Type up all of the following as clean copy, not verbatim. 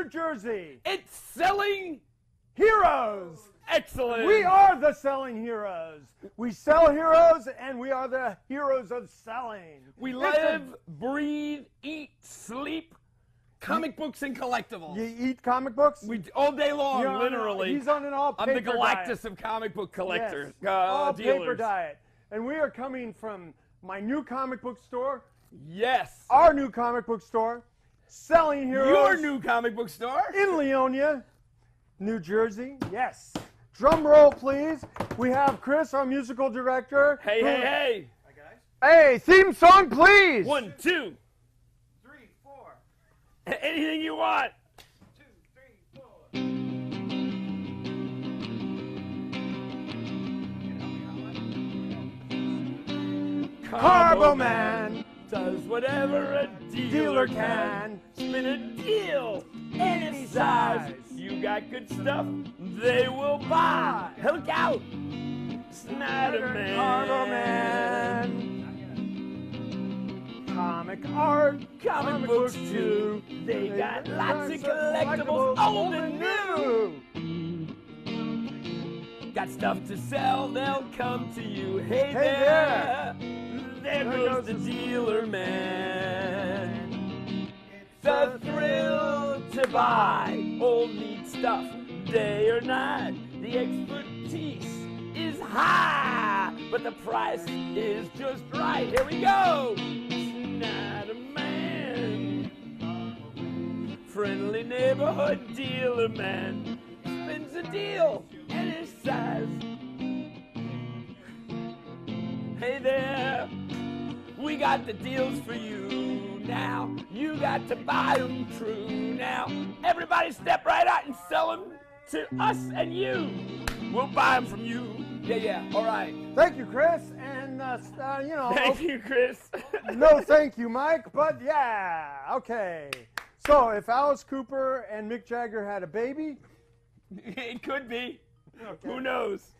New Jersey. It's selling Heroes. excellent. We are the selling heroes. We sell heroes, and we are the heroes of selling. We live, breathe, eat, sleep, comic books and collectibles. You eat comic books? We all day long, literally. He's on an all-paper I'm the Galactus diet. of comic book collectors, Yes, all-paper dealers. diet. And we are coming from my new comic book store, Yes. our new comic book store, Selling Heroes. Your new comic book store. In Leonia, New Jersey. Yes. Drum roll, please. We have Chris, our musical director. Hey, hey, hey. Hi, guys. Hey, theme song, please. 1, 2. 3, 4. Anything you want. 2, 3, 4. Carbo Man does whatever a dealer can. Spin a deal any size. You got good stuff, they will buy. Look out, Snyder Man. Carbo Man. Comic art, Comic books too. They got lots of collectibles, old and new. Got stuff to sell, they'll come to you. Hey there. There goes the dealer man. It's a thrill to buy old neat stuff, day or night. The expertise is high, but the price is just right. Here we go. Not a man. Friendly neighborhood dealer man. Spins a deal any size. Hey there. We got the deals for you now. You got to buy them true now. Everybody step right out and sell them to us and you. We'll buy them from you. Yeah, all right. Thank you, Chris. And, Thank you, Chris. no thank you, Mike, but yeah, okay. So if Alice Cooper and Mick Jagger had a baby. It could be. Okay. Who knows?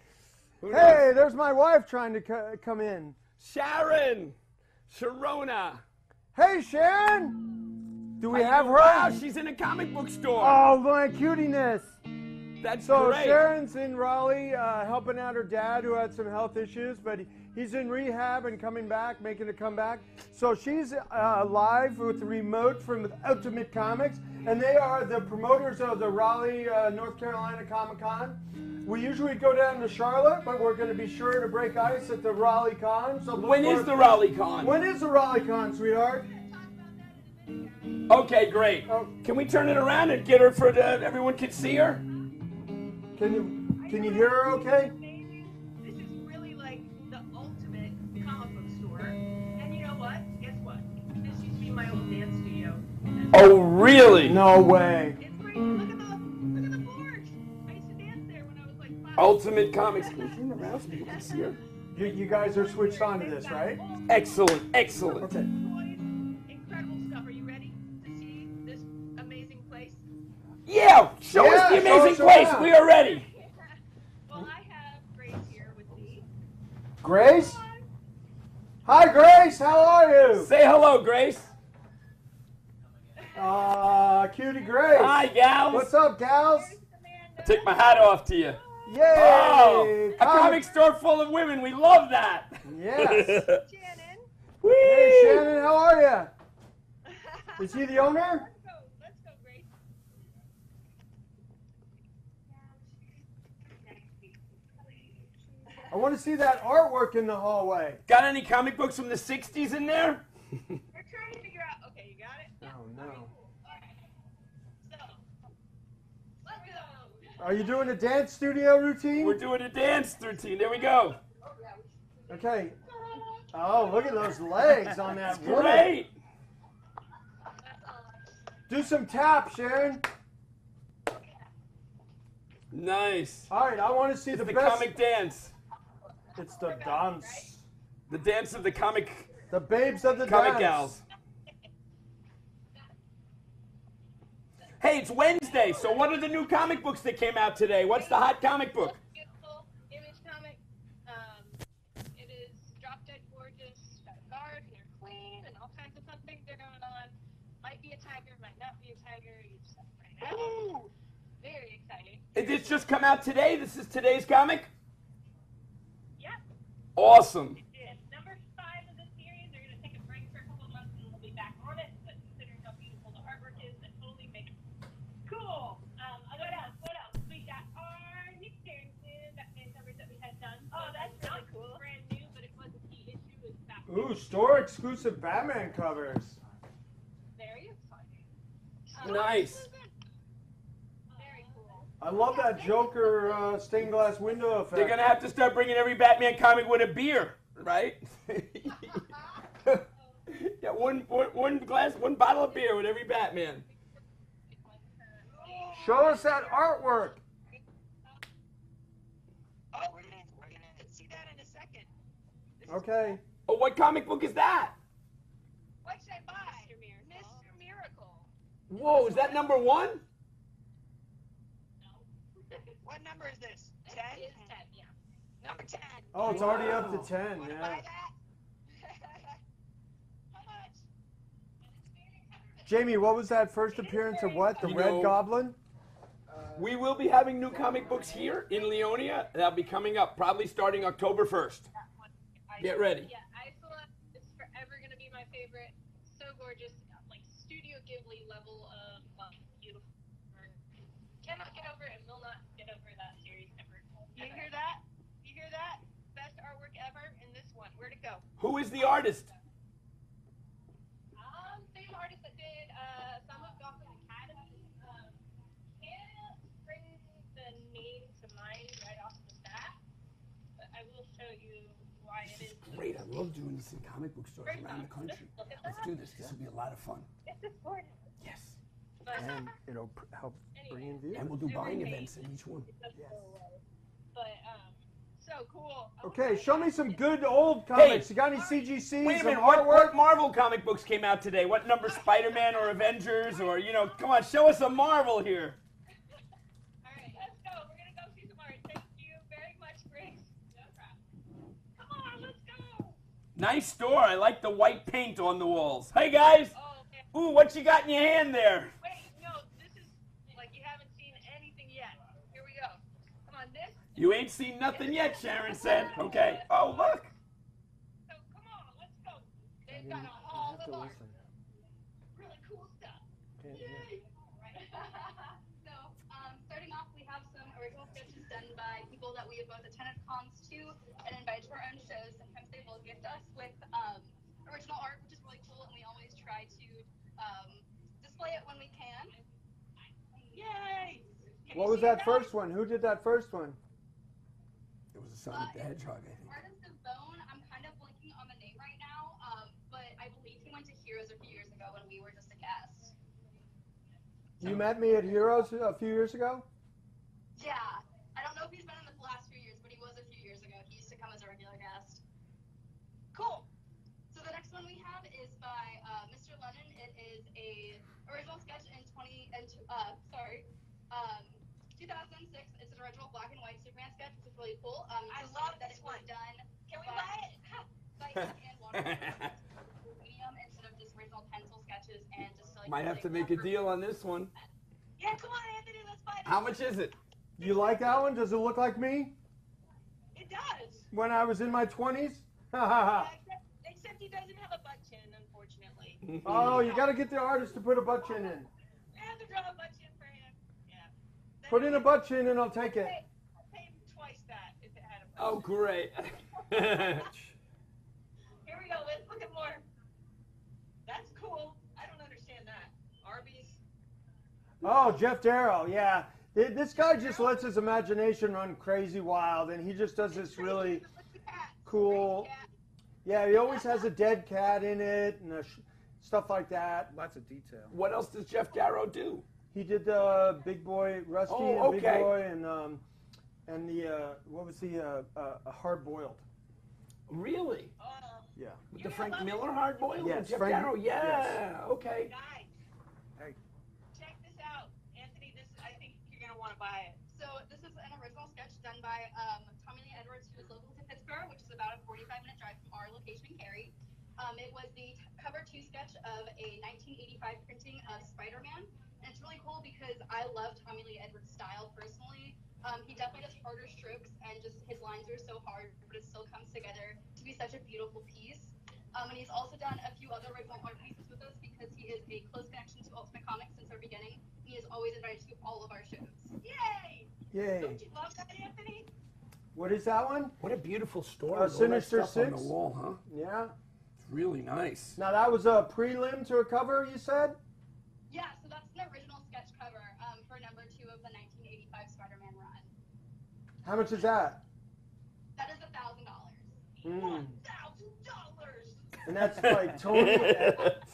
Hey, there's my wife trying to come in. Sharon. Sharona. Hey, Sharon. Do we have her? Wow, she's in a comic book store. Oh, my cutiness. That's So great. Sharon's in Raleigh helping out her dad who had some health issues, but he's in rehab and coming back, making a comeback. So she's live with the remote from Ultimate Comics, and they are the promoters of the Raleigh, North Carolina Comic Con. We usually go down to Charlotte, but we're going to be sure to break ice at the Raleigh Con. So When is the Raleigh Con? When is the Raleigh Con, sweetheart? Okay, great. Can we turn it around and get her for everyone can see her? Can you hear her okay? This is really like the ultimate comic book store. And you know what? Guess what? This used to be my old dance studio. Oh, really? No way. It's great. Look at the board. I used to dance there when I was like 5. Ultimate Comics. Can we turn around so people can see her? You guys are switched on to this, right? Excellent, excellent. Okay. Incredible stuff. Are you ready to see this amazing place? Yeah, show us the amazing place. around. We are ready. Well, I have Grace here with me. Grace? Hi, Grace. How are you? Say hello, Grace. Cutie Grace. Hi, gals. What's up, gals? Take my hat off to you. Yay! Oh, a comic store full of women. We love that. Yes. Shannon. Whee! Hey, Shannon, how are you? Is he the owner? Let's go, Grace. I want to see that artwork in the hallway. Got any comic books from the 60s in there? We're trying to figure out. Okay, you got it? Oh, no. So, let's go. Are you doing a dance studio routine? We're doing a dance routine. There we go. Okay. Oh, look at those legs on that woman. Great. Do some taps, Sharon. Nice. All right, I want to see It's the the best. comic dance. It's the dance. The dance of the comic babes of the comic dance. gals. Hey, it's Wednesday, so what are the new comic books that came out today? What's the hot comic book? Beautiful image comic. It is drop dead gorgeous. Got a guard, and they're clean, and all kinds of fun things are going on. Might be a tiger, might not be a tiger. You just have to find out. Ooh, very exciting. Did this just come out today? This is today's comic? Yep. Awesome. It's number 5 of the series. They're going to take a break for a couple of months and we'll be back on it. But considering how beautiful the artwork is, that totally makes it cool. What else? What else? We got our Nick Carrington Batman covers that we had done. Oh, that's really cool. Brand new, but it was a key issue. It's back. Ooh, store exclusive Batman covers. Very exciting. Nice. Very cool. I love that Joker stained glass window effect. They're going to have to start bringing every Batman comic with a beer, right? Yeah, one bottle of beer with every Batman. Show us that artwork. Oh, we're gonna see that in a second. Okay. Oh, what comic book is that? What should I buy? Mr. Miracle. Whoa, is that number 1? What number is this? 10? It is 10, yeah. Number 10. Oh, it's already up to 10. Wanna Yeah. buy that? How much? Jamie, what was that first appearance of what? The You Red know- Goblin? We will be having new comic books here in Leonia. That'll be coming up probably starting October 1st. Get ready. Yeah, Isola is forever going to be my favorite. So gorgeous. Like Studio Ghibli level of beautiful. Cannot get over it and will not get over that series ever. You hear that? You hear that? Best artwork ever in this one. Where'd it go? Who is the artist? Same artist that did some of Gotham Academy. Can't bring the name to mind right off the bat, but I will show you why it is. Great, I love doing this in comic book stores around the country. Let's do this. This will be a lot of fun. It's just gorgeous. Yes. But, And it'll help bring in views. And we'll do buying events in each one. But so cool. Okay, show me some good old comics. You got any CGCs? Wait a some minute, artwork? what Marvel comic books came out today? What number Spider-Man or Avengers or, come on, show us a Marvel here. All right, let's go. We're gonna go see some art. Thank you very much, Grace. No problem. Come on, let's go. Nice store. I like the white paint on the walls. Hey, guys. Oh, okay. Ooh, what you got in your hand there? Wait, no, this is like you haven't seen anything yet. Here we go. Come on, this. You ain't seen nothing yet, Sharon said. Okay. Oh, look. So come on, let's go. They've got a haul of art. Really cool stuff. Yay! So, starting off, we have some original sketches done by people that we have both attended cons to and invited to our own shows. Sometimes they will gift us with original art, which is really cool, and we always try to display it when we can. Yay! What was that first one? Who did that first one? It was a Sonic the Hedgehog, I think. Artist of Bone, I'm kind of blanking on the name right now, but I believe he went to Heroes a few years ago when we were just a cast. You met me at Heroes a few years ago? Yeah. I don't know if he's been in the last few years, but he was a few years ago. He used to come as a regular guest. Cool. So the next one we have is by Mr. Lennon. It is a original sketch in 2006. It's an original black and white Superman sketch, which is really cool. I love that this it was one. done. Can we buy it? By ink and watercolor medium instead of just original pencil sketches and just like. Might have to make a deal on this one. Yeah, come on, Anthony, let's buy this. How much is it? You like that one? Does it look like me? It does. When I was in my 20s? Except he doesn't have a butt chin, unfortunately. Oh, you got to get the artist to put a butt chin in. I have to draw a butt chin for him. Yeah. Put in a butt chin and I'll take it. I'll pay him twice that if it had a butt Oh, great. Here we go, let's look at more. That's cool. I don't understand that. Arby's. Oh, Jeff Darrow, yeah. This guy just lets his imagination run crazy wild, and he just does this really cool. Yeah, he always has a dead cat in it and stuff like that. Lots of detail. What else does Jeff Darrow do? He did the Big Boy, Rusty Oh, and okay. Big Boy, and the what was the Hard Boiled? Really? Yeah. With the Frank Miller hard boiled? Yes, Jeff Frank- Darrow? Yeah. yes. Okay. Guys, Hey. check this out. Anthony, I think you're going to want to buy it. So this is an original sketch done by Tommy Lee Edwards, who is local to Pittsburgh, which is about a 45-minute drive from our location in Cary. It was the cover 2 sketch of a 1985 printing of Spider-Man. And it's really cool because I love Tommy Lee Edwards' style personally. He definitely does harder strokes, and just his lines are so hard, but it still comes together to be such a beautiful piece. And he's also done a few other original art pieces with us because he is a close connection to Ultimate Comics since our beginning. He is always invited to all of our shows. Yay! Yay. Don't you love that, Anthony? What is that one? What a beautiful story. Sinister All that stuff on Six? the wall, huh? Yeah. It's really nice. Now that was a prelim to a cover, you said? Yeah, so that's the original sketch cover for number 2 of the 1985 Spider-Man run. How much is that? That is $1,000. Mm. $1,000. And that's like Tony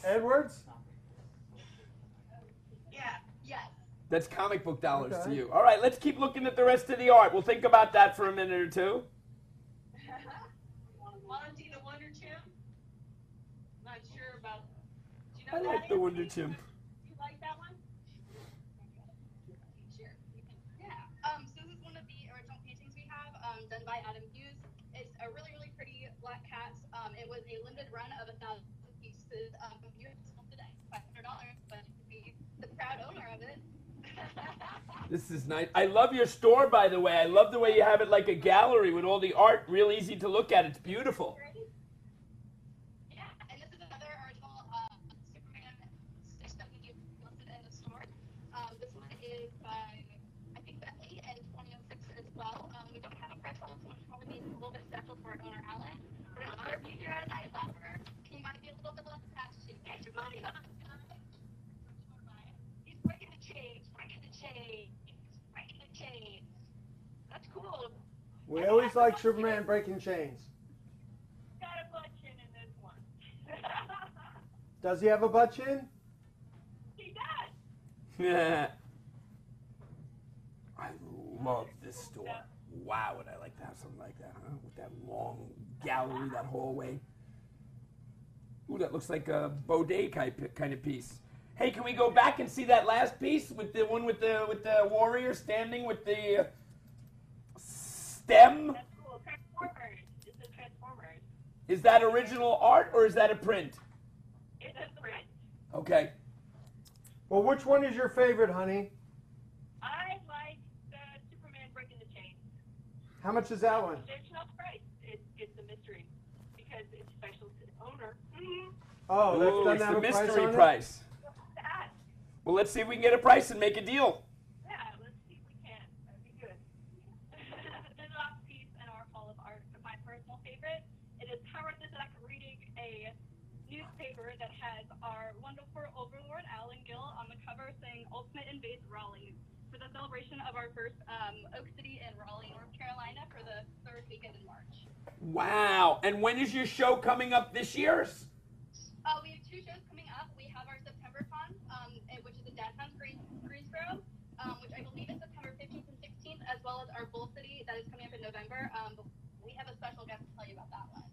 Edwards? Yeah. Yes. That's comic book dollars Okay. to you. All right, let's keep looking at the rest of the art. We'll think about that for a minute or two. Monty the Wonder Chimp. Not sure about. Do you I know like that, the Wonder Anthony? Chimp. You like that one? Sure. Yeah. So this is one of the original paintings we have, done by Adam Hughes. It's a really, really pretty black cat. It was a limited run of 1,000 pieces. You have sold today, $500, but you could be the proud owner of it. This is nice. I love your store, by the way. I love the way you have it like a gallery with all the art real easy to look at. It's beautiful. Yeah, and this is another original Superman stitch that we listed in the store. This one is by, I think, Bentley and 2006 as well. We don't have a price on this one. It's probably a little bit special for our owner, Alan. But another feature, I love her. He might be a little bit less attached to get your money on. He's breaking the chains, breaking the chains, breaking the chains. That's cool. We always like Superman breaking chains. Got a butt chin in this one. Does he have a butt chin? He does. Yeah. I love this store. Wow, would I like to have something like that, huh? With that long gallery, that hallway. Ooh, that looks like a Baudet kind of piece. Hey, can we go back and see that last piece with the one with the warrior standing with the stem? That's cool. Transformers. It's the Transformers. Is that original art or is that a print? It's a print. Okay. Well, which one is your favorite, honey? I like the Superman breaking the chains. How much is that one? There's no price. It's a mystery because it's special to the owner. Oh, that Ooh, doesn't it's have the a price mystery on it? price. That. Well, let's see if we can get a price and make a deal. Yeah, let's see if we can. That'd be good. The last piece in our Hall of Art, my personal favorite. It is Howard the Duck reading a newspaper that has our wonderful overlord, Alan Gill, on the cover saying Ultimate Invades Raleigh for the celebration of our first Oak City in Raleigh, North Carolina for the 3rd weekend in March. Wow. And when is your show coming up this year? We have 2 shows coming up. We have our September Con, which is a Downtown Greensboro, which I believe is September 15th and 16th, as well as our Bull City that is coming up in November. We have a special guest to tell you about that one.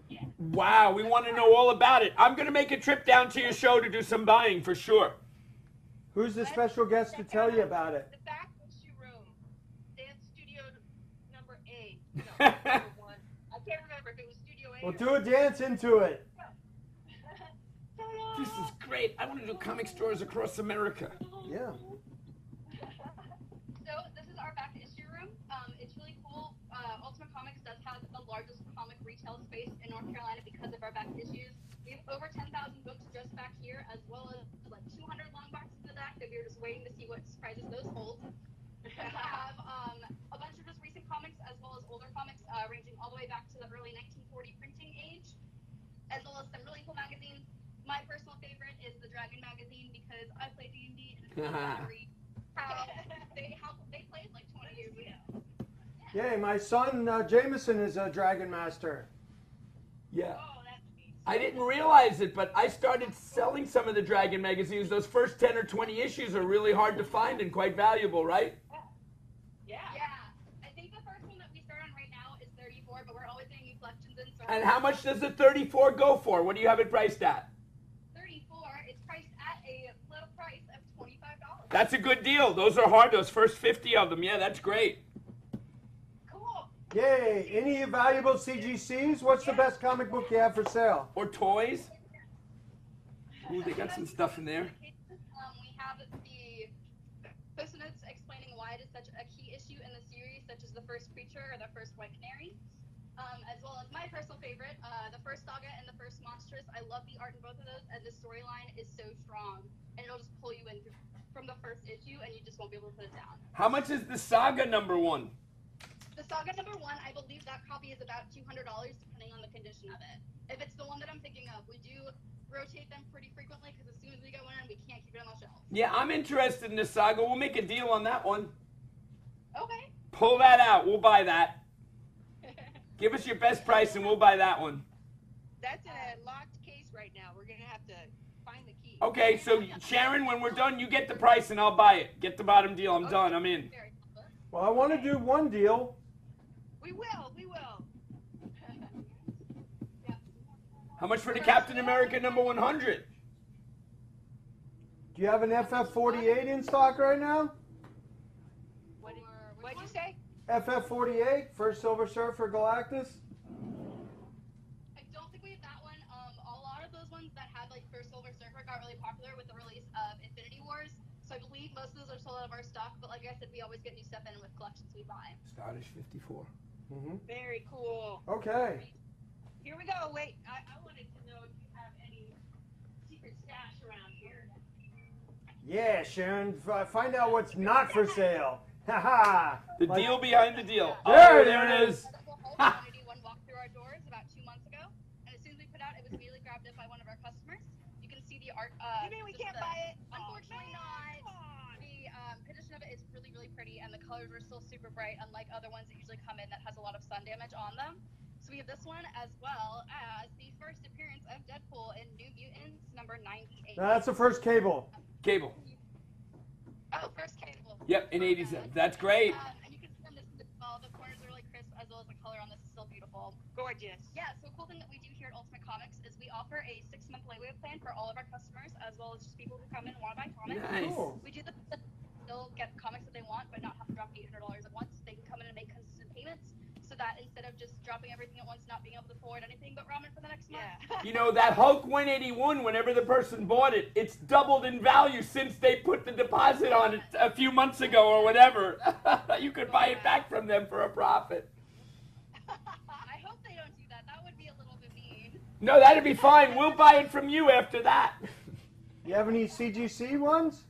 Yeah. Wow, we want to know all about it. I'm going to make a trip down to your show to do some buying for sure. Who's the special guest to tell you about it? The back issue room, dance studio number 8. No, number 1. I can't remember if it was Studio 8. Well, do a dance into it. This is great. I want to do comic stores across America. Yeah. So this is our back issue room. It's really cool. Ultimate Comics does have the largest comic retail space in North Carolina because of our back issues. We have over 10,000 books just back here, as well as like 200 long boxes in the back that we're just waiting to see what surprises those hold. We have a bunch of just recent comics, as well as older comics, ranging all the way back to the early 1940 printing age, as well as some really cool magazines. My personal favorite is the Dragon magazine because I play D&D and it's very how they played like 20 years ago. Yay, my son Jameson is a Dragon Master. Yeah. Oh, that's neat. I didn't realize it, but I started selling some of the Dragon magazines. Those first 10 or 20 issues are really hard to find and quite valuable, right? Yeah. Yeah. I think the first one that we start on right now is 34, but we're always getting new collections in. So And how much does the 34 go for? What do you have it priced at? 34, it's priced at a low price of $25. That's a good deal. Those are hard, those first 50 of them. Yeah, that's great. Cool. Yay! Any valuable CGCs? What's the best comic book you have for sale? Or toys? Ooh, they got some stuff in there. We have the post notes explaining why it is such a key issue in the series, such as the first creature or the first white canary, as well as my personal favorite, the first saga and the first monstrous. I love the art in both of those, and the storyline is so strong, and it'll just pull you in from the first issue, and you just won't be able to put it down. How much is the Saga #1? The Saga #1, I believe that copy is about $200, depending on the condition of it. If it's the one that I'm thinking of, we do rotate them pretty frequently, because as soon as we get one in, we can't keep it on the shelf. Yeah, I'm interested in the Saga. We'll make a deal on that one. Okay. Pull that out. We'll buy that. Give us your best price, and we'll buy that one. That's in a locked case right now. We're gonna have to find the key. Okay, so Sharon, when we're done, you get the price, and I'll buy it. Get the bottom deal. I'm done. I'm in. Well, I want to do one deal. We will. We will. How much for the Captain America #100? Do you have an FF48 in stock right now? What'd you say? FF48, first Silver Surfer Galactus? I don't think we have that one. A lot of those ones that had like First Silver Surfer got really popular with the release of Infinity Wars. So I believe most of those are sold out of our stock. But like I said, we always get new stuff in with collections we buy. Scottish 54. Very cool. Okay. Here we go. Wait. I wanted to know if you have any secret stash around here. Yeah, Sharon, find out what's not for sale. Haha. The deal behind the deal. There Oh, it there it is. One walked through our doors about 2 months ago, and as soon as we put out, it was immediately grabbed up by one of our customers. You can see the art. You mean we can't buy it? Unfortunately not. The condition of it is really, really pretty, and the colors are still super bright, unlike other ones that usually come in that has a lot of sun damage on them. So we have this one, as well as the first appearance of Deadpool in New Mutants #98. That's the first Cable. Cable. Oh, first Cable. Yep, in 87. That's great. And you can see on this as well. The corners are really crisp, as well as the color on this is still beautiful. Gorgeous. Yeah, so a cool thing that we do here at Ultimate Comics is we offer a 6-month layaway plan for all of our customers, as well as just people who come in and want to buy comics. Nice. Cool. We do the still get comics that they want, but not have to drop $800 at once. They can come in and make consistent payments, so that instead of just dropping everything at once, not being able to afford anything but ramen for the next month. Yeah. You know, that Hulk 181, whenever the person bought it, it's doubled in value since they put the deposit on it a few months ago or whatever. You could buy it back from them for a profit. I hope they don't do that. That would be a little bit mean. No, that'd be fine. We'll buy it from you after that. You have any CGC ones?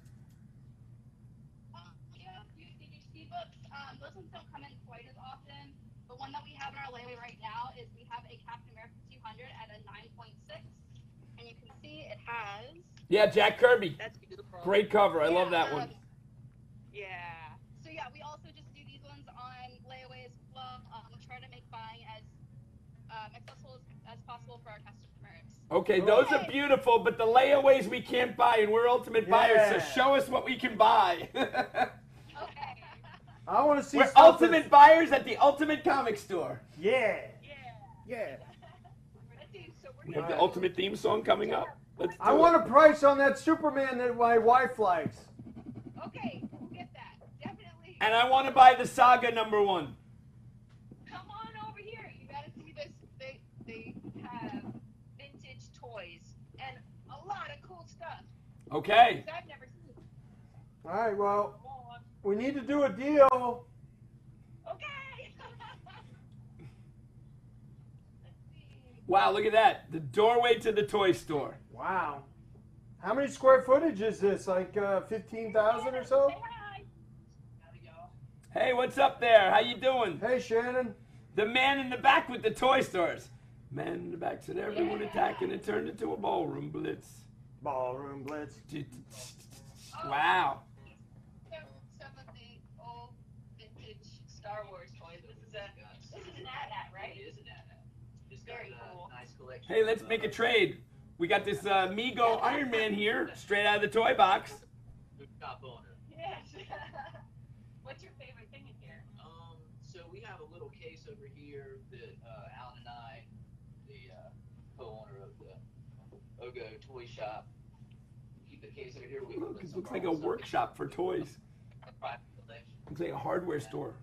We have a few CGC books. Those ones don't come in quite as often. The one that we have in our layaway right now is we have a Captain America 200 at a 9.6. And you can see it has... Yeah, Jack Kirby. That's beautiful. Great cover. I love that one. Yeah. So yeah, we also just do these ones on layaway as well. We try to make buying as accessible as possible for our customers. Okay, those are beautiful, but the layaways we can't buy, and we're ultimate buyers, so show us what we can buy. Okay. I want to see We're something. ultimate buyers at the Ultimate Comic Store. Yeah. Yeah. We have the Ultimate theme song coming up. Let's do I it. want a price on that Superman that my wife likes. Okay, we'll get that. Definitely. And I want to buy the Saga #1. Come on over here. You gotta see this. They have vintage toys and a lot of cool stuff Okay. that I've never seen. All right, well, we need to do a deal. Okay. Let's see. Wow, look at that. The doorway to the toy store. Wow. How many square footage is this? Like 15,000 or so? Say hi. Hey, what's up there? How you doing? Hey, Shannon. The man in the back with the toy stores. Man in the back said everyone attack, and it turned into a ballroom blitz. Ballroom Blitz. Wow. Some of the old vintage Star Wars toys. This is an AT-AT, right? It is an AT-AT. It's got Very a cool. nice collection. Hey, let's make a trade. We got this Mego Iron Man here, straight out of the toy box. The top owner. Yes. What's your favorite thing in here? So we have a little case over here that Alan and I, the co-owner of the Ogo Toy Shop, keep the case over here. We Look, put it some looks like a rolls up workshop for toys. in the private collection. Looks like a hardware store.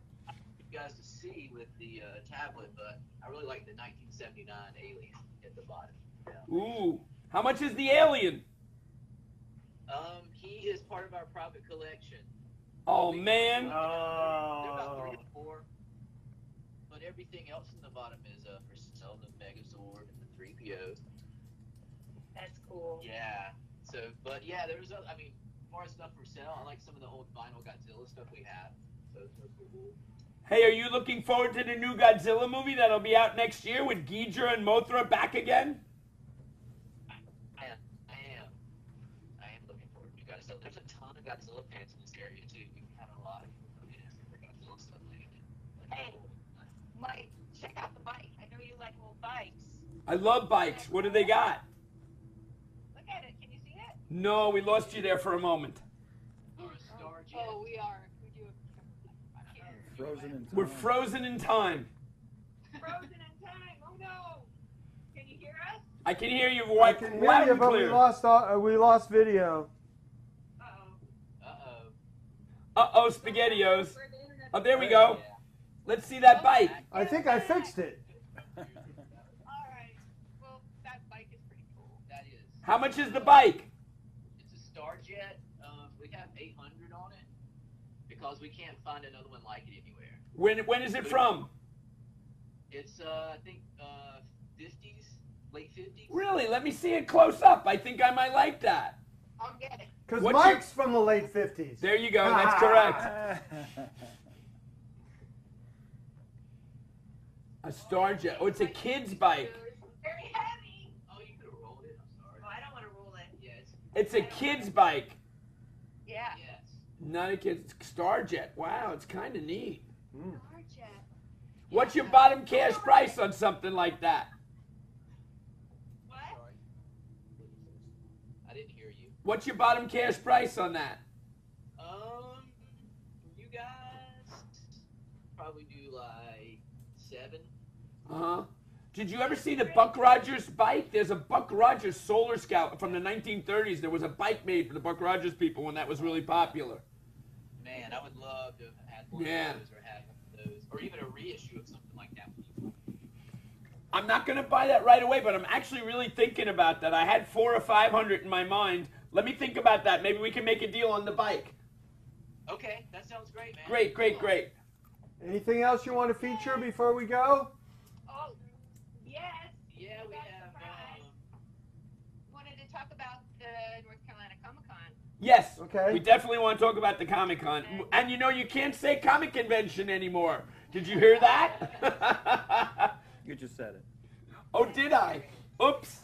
You guys to see with the tablet, but I really like the 1979 Alien at the bottom. Yeah. Ooh. How much is the alien? He is part of our private collection. Oh, man. They're about 3 or 4. But everything else in the bottom is for sale. The Megazord and the 3PO. That's cool. Yeah. So, but yeah, there's I mean, as far as stuff for sale, I like some of the old vinyl Godzilla stuff we have. So it's really cool. Hey, are you looking forward to the new Godzilla movie that'll be out next year with Ghidorah and Mothra back again? I am looking forward to Godzilla. There's a ton of Godzilla fans in this area too. We have a lot of Godzilla stuff lately. Hey, Mike, check out the bike. I know you like little bikes. I love bikes. What do they got? Look at it. Can you see it? No, we lost you there for a moment. Or a Starjet. Oh, we are. We do. Frozen in time. We're frozen in time. Frozen in time. Oh no. Can you hear us? I can hear you I loud can hear you, and but we clear. lost video. Uh-oh. Uh-oh, SpaghettiOs. Oh, there we go. Yeah. Let's see that bike. I think I fixed it. All right. Well, that bike is pretty cool. That is. How much is the bike? It's a Starjet. We have 800 on it because we can't find another one like it anywhere. When is it from? It's I think 50s, late 50s. Really? Let me see it close up. I think I might like that. I'll get it. Because What's Mike's from the late 50s. There you go. That's correct. A Starjet. Oh, it's a kid's bike. Very heavy. Oh, you could have rolled it. I'm sorry. Oh, I don't want to roll it. Yes. It's a kid's bike. Yeah. Yes. Not a kid's Starjet. Wow, it's kind of neat. Starjet. What's your bottom cash price on something like that? What? Sorry. I didn't hear you. What's your bottom cash price on that? You guys probably do like 7. Uh-huh. Did you ever see the Buck Rogers bike? There's a Buck Rogers Solar Scout from the 1930s. There was a bike made for the Buck Rogers people when that was really popular. Man, I would love to have had one Yeah. of those or have one of those. Or even a reissue of something like that. I'm not going to buy that right away, but I'm actually really thinking about that. I had 400 or 500 in my mind. Let me think about that. Maybe we can make a deal on the bike. Okay, that sounds great, man. Great, great, great. Anything else you want to feature before we go? Oh, yes. Yeah, we Got a have. surprise. Wanted to talk about the North Carolina Comic-Con. Yes. Okay. We definitely want to talk about the Comic-Con. And you know, you can't say Comic Convention anymore. Did you hear that? You just said it. Oh, did I? Oops.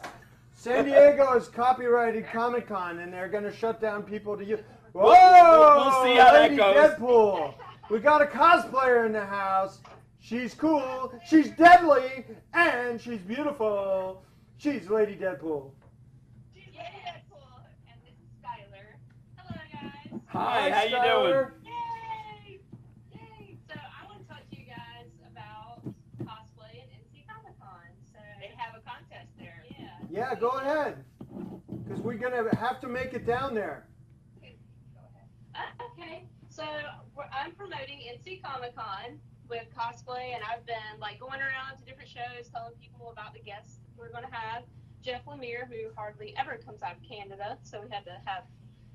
San Diego has copyrighted Comic-Con, and they're going to shut down people to use. Whoa! We'll see how that Lady goes. Deadpool. We got a cosplayer in the house. She's cool. She's deadly, and she's beautiful. She's Lady Deadpool. She's Lady Deadpool, and this is Skylar. Hello, guys. Hi, how you Skylar. doing? Yay! Yay! So I want to talk to you guys about cosplay and NC Comic Con. So They have a contest there. yeah. Yeah, go ahead. Because we're going to have to make it down there. Okay. So I'm promoting NC Comic Con with cosplay, and I've been like going around to different shows, telling people about the guests we're going to have. Jeff Lemire, who hardly ever comes out of Canada, so we had to have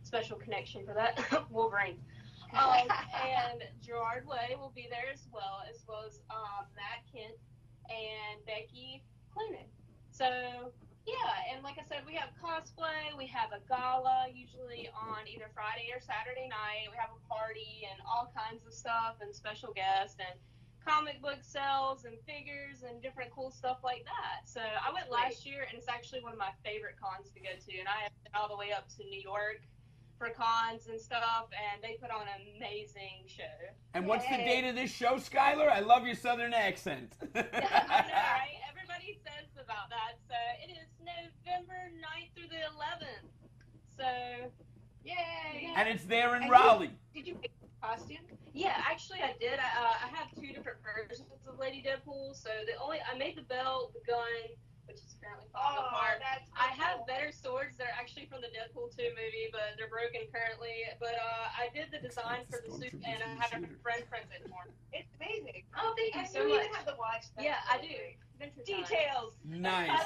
special connection for that. Wolverine. And Gerard Way will be there as well as Matt Kent and Becky Cloonan. So yeah, and like I said, we have cosplay, we have a gala usually on either Friday or Saturday night. We have a party and all kinds of stuff and special guests and comic book sales and figures and different cool stuff like that. So I went last year, and it's actually one of my favorite cons to go to, and I have been all the way up to New York for cons and stuff, and they put on an amazing show. And what's the date of this show, Skylar? I love your southern accent. I know, right? Everybody says about that. So it is November 9th through the 11th. So, yay! And it's there in And Raleigh. Did you pick a costume? Yeah, actually I did. I have 2 different versions of Lady Deadpool. So I made the belt, the gun, which is apparently falling apart. That's I have better swords that are actually actually from the Deadpool 2 movie, but they're broken currently. But I did the design for the suit, and I had a friend print it for me. It's amazing. Oh, thank you And so you much. even have the watch. Yeah, I do. Adventure Time. Details. Nice.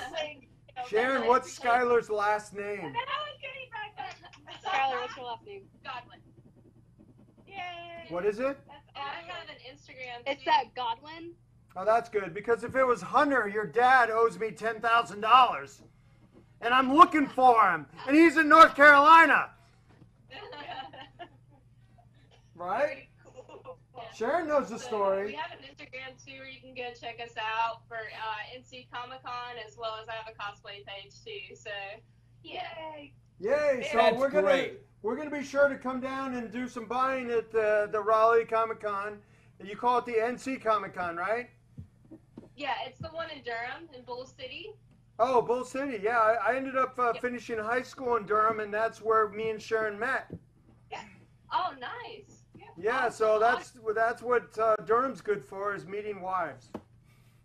Sharon, what's Skylar's last name? Skylar, what's your last name? Godwin. Yay. What is it? I have an Instagram. It's too. that Godwin. Oh, that's good, because if it was Hunter, your dad owes me $10,000. And I'm looking for him, and he's in North Carolina. Right? Sharon knows the So, story. We have an Instagram too, where you can go check us out for NC Comic Con, as well as I have a cosplay page too. So, Yay. Yay! So That's we're great. gonna be sure to come down and do some buying at the Raleigh Comic Con. You call it the NC Comic Con, right? yeah, it's the one in Durham, in Bull City. Oh, Bull City. Yeah, I ended up finishing high school in Durham, and that's where me and Sharon met. Oh, nice. Yeah, so that's what Durham's good for, is meeting wives.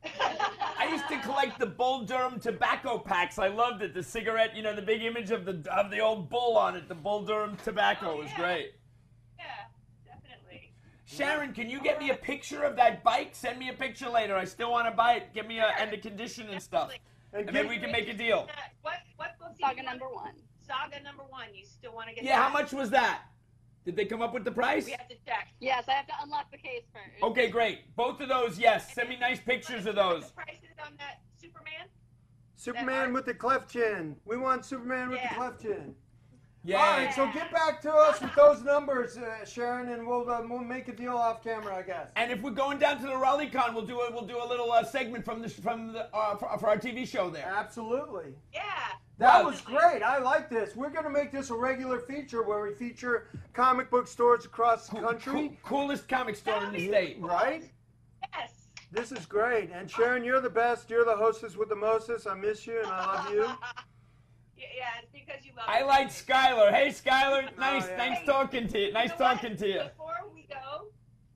I used to collect the Bull Durham tobacco packs. I loved it. The cigarette, you know, the big image of the old bull on it. The Bull Durham tobacco was great. Yeah, definitely. Sharon, can you get me a picture of that bike? Send me a picture later. I still want to buy it. Get me and the condition and stuff. And then we can make a deal. What book? Saga number 1. Saga number 1. You still want to get Yeah, that? how much was that? Did they come up with the price? We have to check. Yes, I have to unlock the case first. Okay, great. Both of those, yes. Send me nice pictures of those. The prices on that Superman? Superman with the cleft chin. We want Superman with the Yeah. cleft chin. Yeah. All right, so get back to us with those numbers, Sharon, and we'll make a deal off camera, I guess. And if we're going down to the RaleighCon, we'll do a little segment for our TV show there. Absolutely. Yeah. That was great. I like this. We're going to make this a regular feature where we feature comic book stores across the country. Coolest comic store in the state. Right? Yes. This is great. And Sharon, you're the best. You're the hostess with the mostest. I miss you and I love you. Yeah, it's because you love I it. like Skylar. Hey, Skylar. Nice, yeah. nice talking to you. Nice You know what? talking to you. Before we go,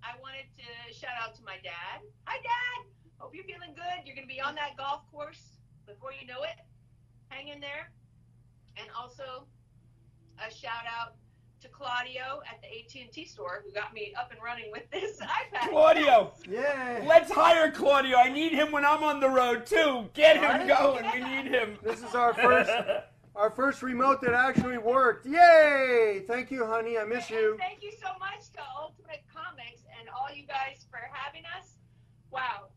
I wanted to shout out to my dad. Hi, Dad. Hope you're feeling good. You're going to be on that golf course before you know it. Hang in there. And also, a shout out to Claudio at the AT&T store who got me up and running with this iPad. Claudio. Yay. Let's hire Claudio. I need him when I'm on the road, too. Get him Right? going. We need him. This is our first remote that actually worked. Yay! Thank you, honey. I miss you. And thank you so much to Ultimate Comics and all you guys for having us. Wow.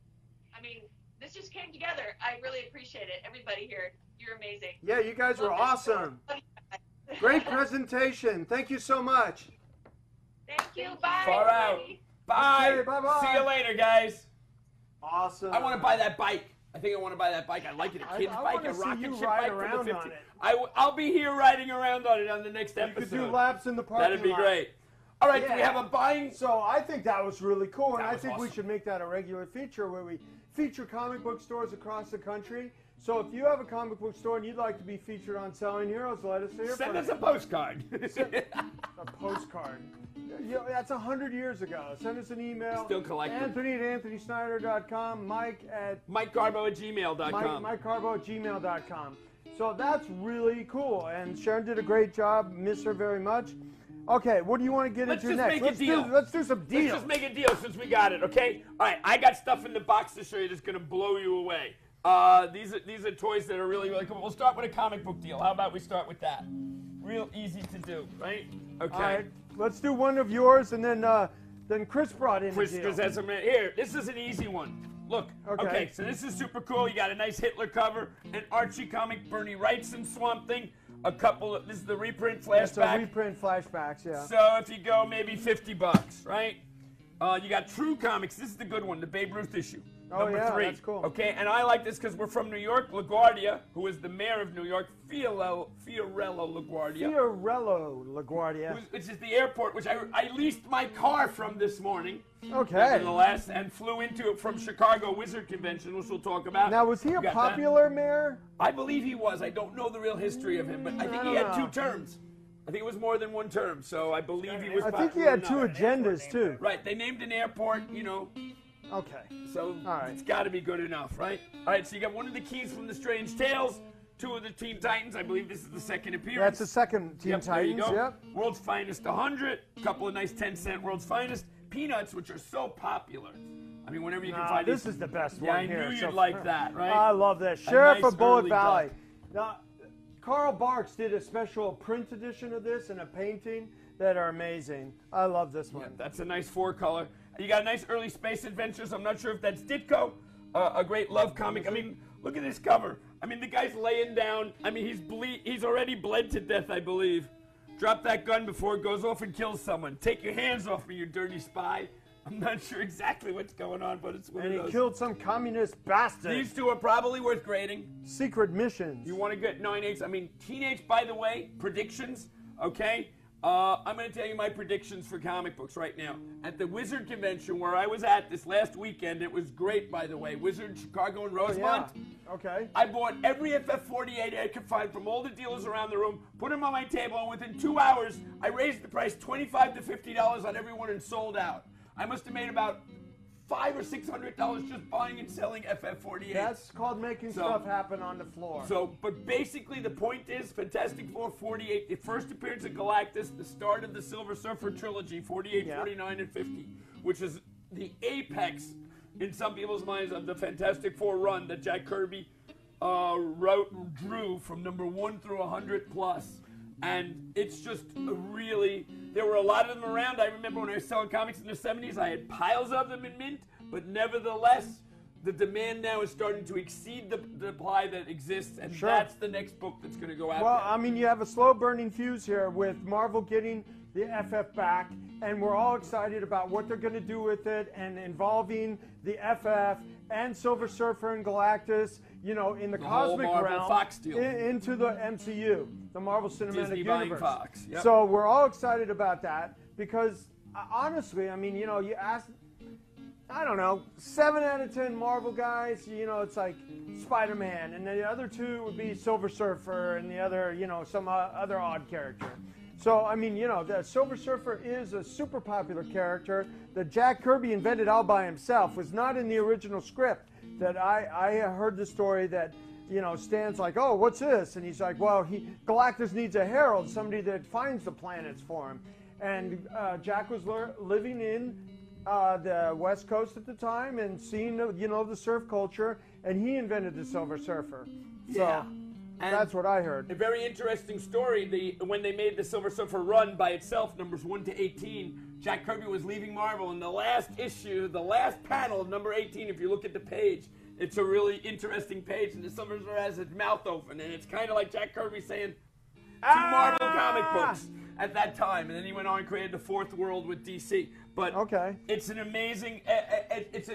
I mean, this just came together. I really appreciate it. Everybody here, you're amazing. Yeah, you guys were awesome. Great presentation. Thank you so much. Thank you. Bye. Far out. everybody. Bye. Okay, bye-bye. See you later, guys. Awesome. I want to buy that bike. I think I want to buy that bike. I like it. A kid's I bike, wanna a see rocket you ship ride bike for the around 50. on it. I'll be here riding around on it on the next You episode. could do laps in the parking That'd be lot. great. All right, do we Yeah. have a buying? So I think that was really cool, and That I was think we awesome. should make that a regular feature where we feature comic book stores across the country. So if you have a comic book store and you'd like to be featured on Selling Heroes, let us hear Send from us you. a postcard. A postcard. That's 100 years ago. Send us an email. Still collecting. Anthony at AnthonySnyder.com. Mike at MikeCarbo@gmail.com. MikeCarbo@gmail.com. So that's really cool, and Sharon did a great job. Miss her very much. Okay, what do you want to get Let's into just next? make a deal. Let's do some Let's deals. just make a deal since we got it, okay? All right, I got stuff in the box to show you that's going to blow you away. These are toys that are really, really cool. We'll start with a comic book deal. How about we start with that? Real easy to do, right? Okay. All right, let's do one of yours, and then Chris brought in Chris the deal. has some here. This is an easy one. Look. Okay. So this is super cool. You got a nice Hitler cover, an Archie comic, Bernie Wright's and Swamp Thing, a couple of. This is the reprint It's a flashback. reprint flashbacks, yeah. So if you go maybe $50, right? You got True Comics. This is the good one, the Babe Ruth issue. Oh, Number yeah, 3. that's cool. Okay, and I like this because we're from New York. LaGuardia, who is the mayor of New York, Fiorello LaGuardia, Fiorello LaGuardia. which is the airport, which I leased my car from this morning. Okay. Nonetheless, and flew into it from Chicago Wizard Convention, which we'll talk about. Now, was he a You got that? popular mayor? I believe he was. I don't know the real history of him, but I think he had 2 terms. I think it was more than 1 term, so I believe he was I think he popular had 2 enough. agendas, too. Right, they named an airport, you know, Okay. so All right. it's got to be good enough, right? All right, so you got one of the keys from the Strange Tales, 2 of the Teen Titans. I believe this is the second appearance. That's the second Teen Yep, Titans. there you go. Yep. World's Finest 100. A couple of nice 10-cent World's Finest. Peanuts, which are so popular. I mean, whenever you can find this these. is the best Yeah, one I here. knew So- you'd like that, right? I love that. Sheriff nice of Bullet early Valley. duck. Now, Carl Barks did a special print edition of this and a painting that are amazing. I love this one. Yeah, that's a nice 4-color. You got nice early space adventures. I'm not sure if that's Ditko, a great love comic. I mean, look at this cover. I mean, the guy's laying down. I mean, he's already bled to death, I believe. Drop that gun before it goes off and kills someone. Take your hands off me, you dirty spy. I'm not sure exactly what's going on, but it's one And of he those. killed some communist bastard. These 2 are probably worth grading. Secret missions. You want to get 9/8. I mean, teenage, by the way, predictions, okay? I'm going to tell you my predictions for comic books right now. At the Wizard Convention where I was at this last weekend, it was great, by the way. Wizard Chicago and Rosemont. Yeah. Okay. I bought every FF48 I could find from all the dealers around the room, put them on my table, and within 2 hours, I raised the price $25 to $50 on every one and sold out. I must have made about $500 or $600 just buying and selling FF48. That's called making stuff happen on the floor. So, but basically the point is Fantastic Four 48, the first appearance of Galactus, the start of the Silver Surfer trilogy, 48, 49, and 50, which is the apex in some people's minds of the Fantastic Four run that Jack Kirby drew from number 1 through 100 plus. And it's just really, there were a lot of them around. I remember when I was selling comics in the 70s, I had piles of them in mint, but nevertheless, the demand now is starting to exceed the supply that exists, and that's the next book that's going to go out Well, there. I mean, you have a slow burning fuse here with Marvel getting the FF back, and we're all excited about what they're going to do with it and involving the FF and Silver Surfer and Galactus, you know, in the cosmic whole Marvel realm Fox deal. into the MCU, the Marvel Cinematic Disney buying Universe. Fox. Yep. So we're all excited about that because honestly, I mean, you know, you ask, I don't know, 7 out of 10 Marvel guys, you know, it's like Spider-Man, and the other 2 would be Silver Surfer, and the other, you know, some other odd character. So, I mean, you know, the Silver Surfer is a super popular character that Jack Kirby invented all by himself, was not in the original script. That I heard the story that, you know, Stan's like, oh, what's this? And he's like, well, Galactus needs a herald, somebody that finds the planets for him. And Jack was living in the West Coast at the time and seeing, you know, the surf culture, and he invented the Silver Surfer. So, Yeah. And that's what I heard. A very interesting story. When they made the Silver Surfer run by itself, numbers 1 to 18, Jack Kirby was leaving Marvel, and the last issue, the last panel of number 18, if you look at the page, it's a really interesting page, and the Silver Surfer has his mouth open, and it's kind of like Jack Kirby saying, to Marvel comic books at that time, and then he went on and created the Fourth World with DC. But it's an amazing, it's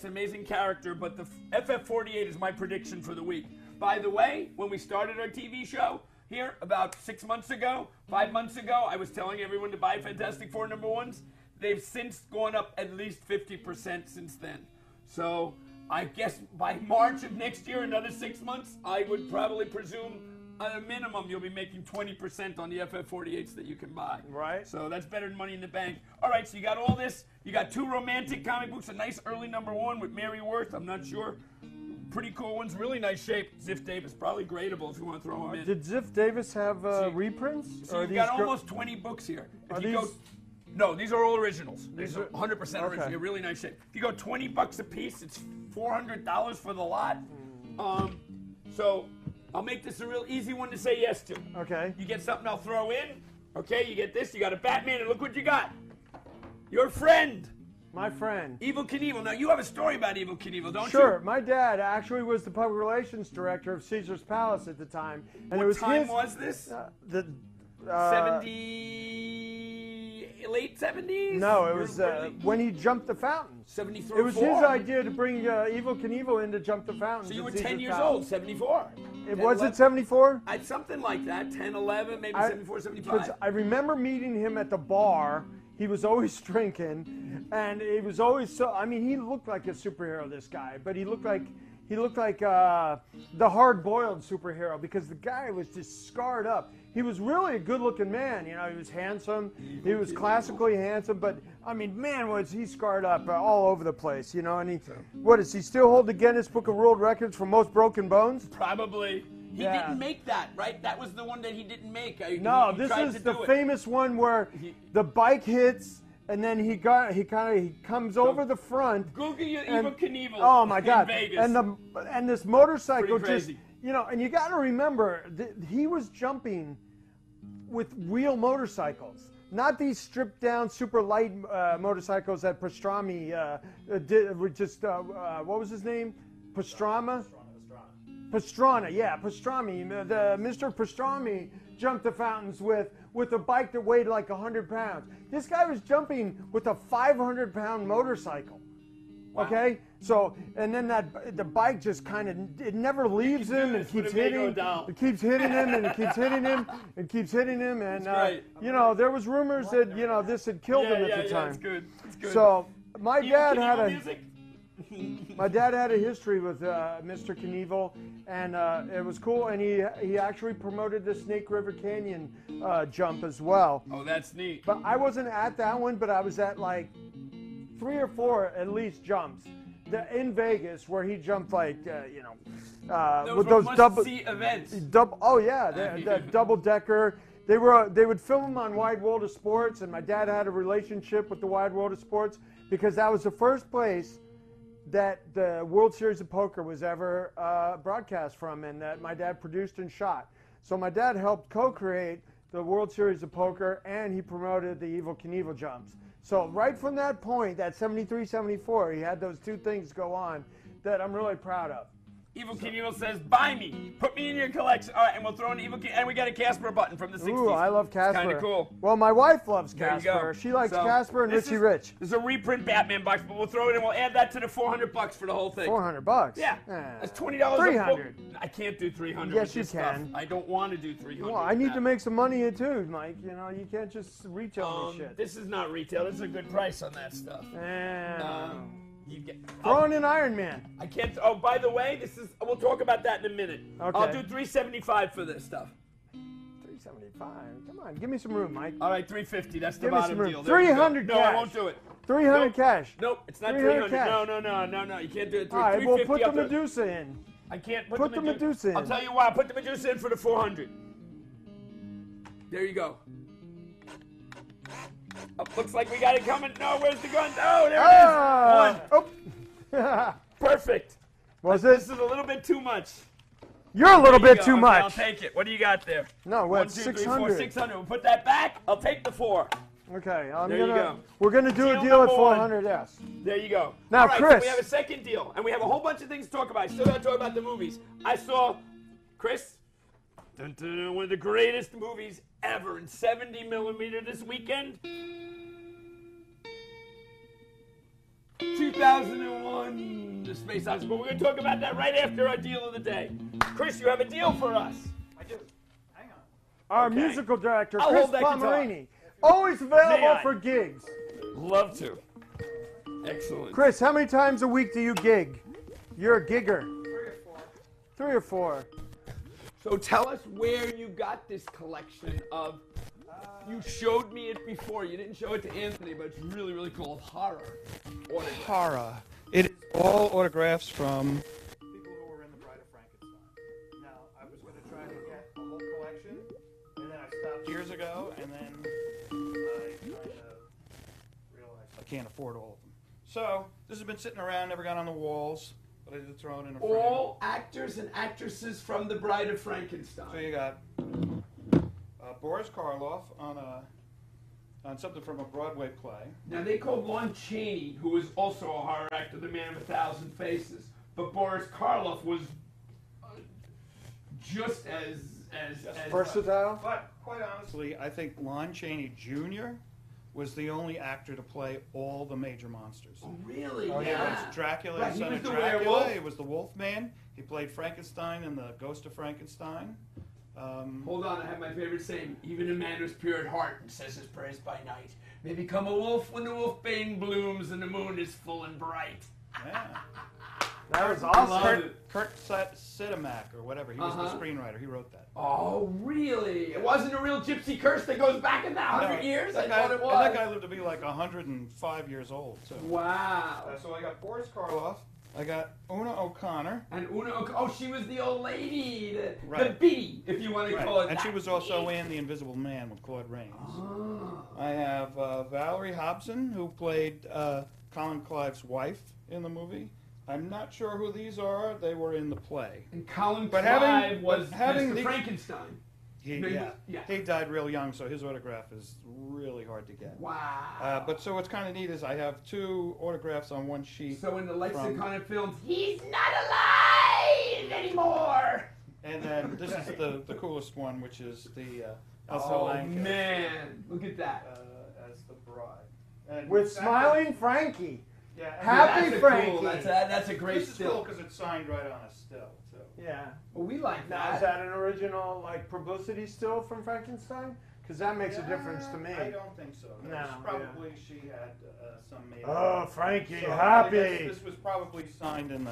an amazing character. But the FF48 is my prediction for the week. By the way, when we started our TV show here about 6 months ago, 5 months ago, I was telling everyone to buy Fantastic Four #1s. They've since gone up at least 50% since then. So I guess by March of next year, another 6 months, I would probably presume at a minimum you'll be making 20% on the FF48s that you can buy. Right. So that's better than money in the bank. All right, so you got all this. You got 2 romantic comic books, a nice early #1 with Mary Worth. I'm not sure. Pretty cool ones, really nice shape. Ziff Davis, probably gradable if you want to throw them in. Did Ziff Davis have reprints? So you've got almost 20 books here. Are If you these- go, no, these are all originals. These These are are- 100% okay. original. Really nice shape. If you go $20 a piece, it's $400 for the lot. So I'll make this a real easy one to say yes to. Okay. You get something I'll throw in. Okay, you get this. You got a Batman, and look what you got. Your friend. My friend. Evel Knievel. Now, you have a story about Evel Knievel, don't you? Sure. My dad actually was the public relations director of Caesar's Palace at the time. And What it was time his, was this? 70, late 70s? No, it was Early- when he jumped the fountains. 73 It was his 4. idea to bring Evel Knievel in to jump the fountains. So you at were Caesar's 10 years Palace. old, 74. Was it 74? Something like that, 10, 11, maybe 74, 75. Because I remember meeting him at the bar. He was always drinking, and he was always so. I mean, he looked like a superhero, this guy, but he looked like the hard-boiled superhero because the guy was just scarred up. He was really a good-looking man. You know, he was handsome. He was classically handsome, but I mean, man, was he scarred up all over the place. You know, and he, what does he still hold the Guinness Book of World Records for most broken bones? Probably. He didn't make that, right? That was the one that he didn't make. No, he this tried is to the do it. famous one where the bike hits, and then he comes over the front. Google and, Evel Knievel. Oh my God! In Vegas. And this motorcycle Pretty just, crazy. you know, and you got to remember he was jumping with real motorcycles, not these stripped down super light motorcycles that Pastrami did. What was his name? Pastrana, yeah, Pastrami. The Mr. Pastrami jumped the fountains with a bike that weighed like 100 pounds. This guy was jumping with a 500-pound motorcycle. Okay, so and then the bike just kind of it never leaves him and keeps hitting, it keeps hitting him and it keeps hitting him and keeps hitting him and you know there was rumors that this had killed him at the time. It's good. It's good. So my dad had a. Music? My dad had a history with Mr. Knievel, and it was cool. And he actually promoted the Snake River Canyon jump as well. Oh, that's neat. But I wasn't at that one, but I was at like 3 or 4 at least jumps in Vegas where he jumped like with those must-see events. Oh yeah, the double decker. They would film them on Wide World of Sports, and my dad had a relationship with the Wide World of Sports because that was the first place that the World Series of Poker was ever broadcast from, and that my dad produced and shot. So my dad helped co-create the World Series of Poker, and he promoted the Evel Knievel jumps. So right from that point, that 73, 74, he had those 2 things go on that I'm really proud of. Evel Knievel says, buy me. Put me in your collection. All right, and we'll throw an Evel Knievel. And we got a Casper button from the 60s. Ooh, I love Casper. Kind of cool. Well, my wife loves There you Casper. go. She likes So, Casper and this Richie is- Rich. This is a reprint Batman box, but we'll throw it in. We'll add that to the $400 for the whole thing. $400. Yeah. Eh, That's $20 $300. a book. I can't do 300 Yes, with you this stuff. can. I don't want to do 300. Well, I need to make some money here too, Mike. You know, you can't just retail me shit. This is not retail. This is a good price on that stuff. You get Throw in an Iron Man. I can't. Oh, by the way, this is. We'll talk about that in a minute. Okay. I'll do $375 for this stuff. $375. Come on, give me some room, Mike. All right, $350. That's the Give me bottom some room. deal. There you go. 300 No, cash. I won't do it. 300 Nope. cash. Nope, it's not 300 300. cash. No. You can't do it. All right, well, 350 put the I'll do it. Medusa in. I can't Put the Medusa in. I'll tell you why. Put the Medusa in for the 400. There you go. Oh, looks like we got it coming. No, where's the gun? Oh, there it is. One. Oh. Perfect. Was This it? is a little bit too much. You're a little There you bit go. too Okay, much. I'll take it. What do you got there? No, One, what? 2, 3, 4, 600. 600. We'll put that back. I'll take the 4. Okay, There you go. we're gonna do Deal a deal at number one. 400. Yes. There you go. Now, All right, Chris. So we have a second deal, and we have a whole bunch of things to talk about. I still got to talk about the movies. I saw, Chris, one of the greatest movies ever in 70 millimeter this weekend. 2001, The Space Odyssey. But we're going to talk about that right after our deal of the day. Chris, you have a deal for us. I do. Hang on. Our Okay. musical director, I'll Chris hold that guitar. Pomeranyi, always available Neon. for gigs. Love to. Excellent. Chris, how many times a week do you gig? You're a gigger. 3 or 4. 3 or 4. So tell us where you got this collection of. You showed me it before. You didn't show it to Anthony, but it's really, really cool. Horror. Autograph. Horror. It is all autographs from People who were in The Bride of Frankenstein. Now, I was going to try to get a whole collection, and then I stopped years ago, and then I kind of realized I can't afford all of them. So this has been sitting around, never got on the walls, but I did throw it in a frame. All actors and actresses from The Bride of Frankenstein. So you got Boris Karloff on something from a Broadway play. Now they called Lon Chaney, who was also a horror actor, the man of 1,000 faces. But Boris Karloff was just as Versatile. But quite honestly, I think Lon Chaney Jr. was the only actor to play all the major monsters. Oh, really? Oh, He yeah. was Dracula, Right, he son was of the Dracula. werewolf. He was the Wolfman. He played Frankenstein in the Ghost of Frankenstein. Hold on, I have my favorite saying. Even a man who's pure at heart and says his prayers by night may become a wolf when the wolfbane blooms and the moon is full and bright. Yeah. That was Love awesome. it. Kurt Sidemak or whatever. He was the screenwriter. He wrote that. Oh, really? It wasn't a real gypsy curse that goes back in the 100 years? I thought it was. And that guy lived to be like 105 years old. So. Wow. So I got Boris Karloff, I got Una O'Connor. And oh, she was the old lady, the Right. bee, if you want to call it And that. she was also in The Invisible Man with Claude Rains. I have Valerie Hobson, who played Colin Clive's wife in the movie. I'm not sure who these are. They were in the play. And Colin But Clive was having Mr. these- Frankenstein. He died real young, so his autograph is really hard to get. Wow. But so what's kind of neat is I have 2 autographs on one sheet. So in the lexicon of films, he's not alive anymore. And then this is the coolest one, which is the Elsa Oh Lanka, man, look at that. as the bride. And With that- smiling Frankie. Yeah, and Happy that's Frankie. Cool. That's a great This is still. cool because it's signed right on a still, too. Yeah. Well, we like Now, is that an original like publicity still from Frankenstein? Because that makes a difference to me. I don't think so. No, It's probably she had some made. Oh, Frankie, So I happy. guess this was probably signed in the.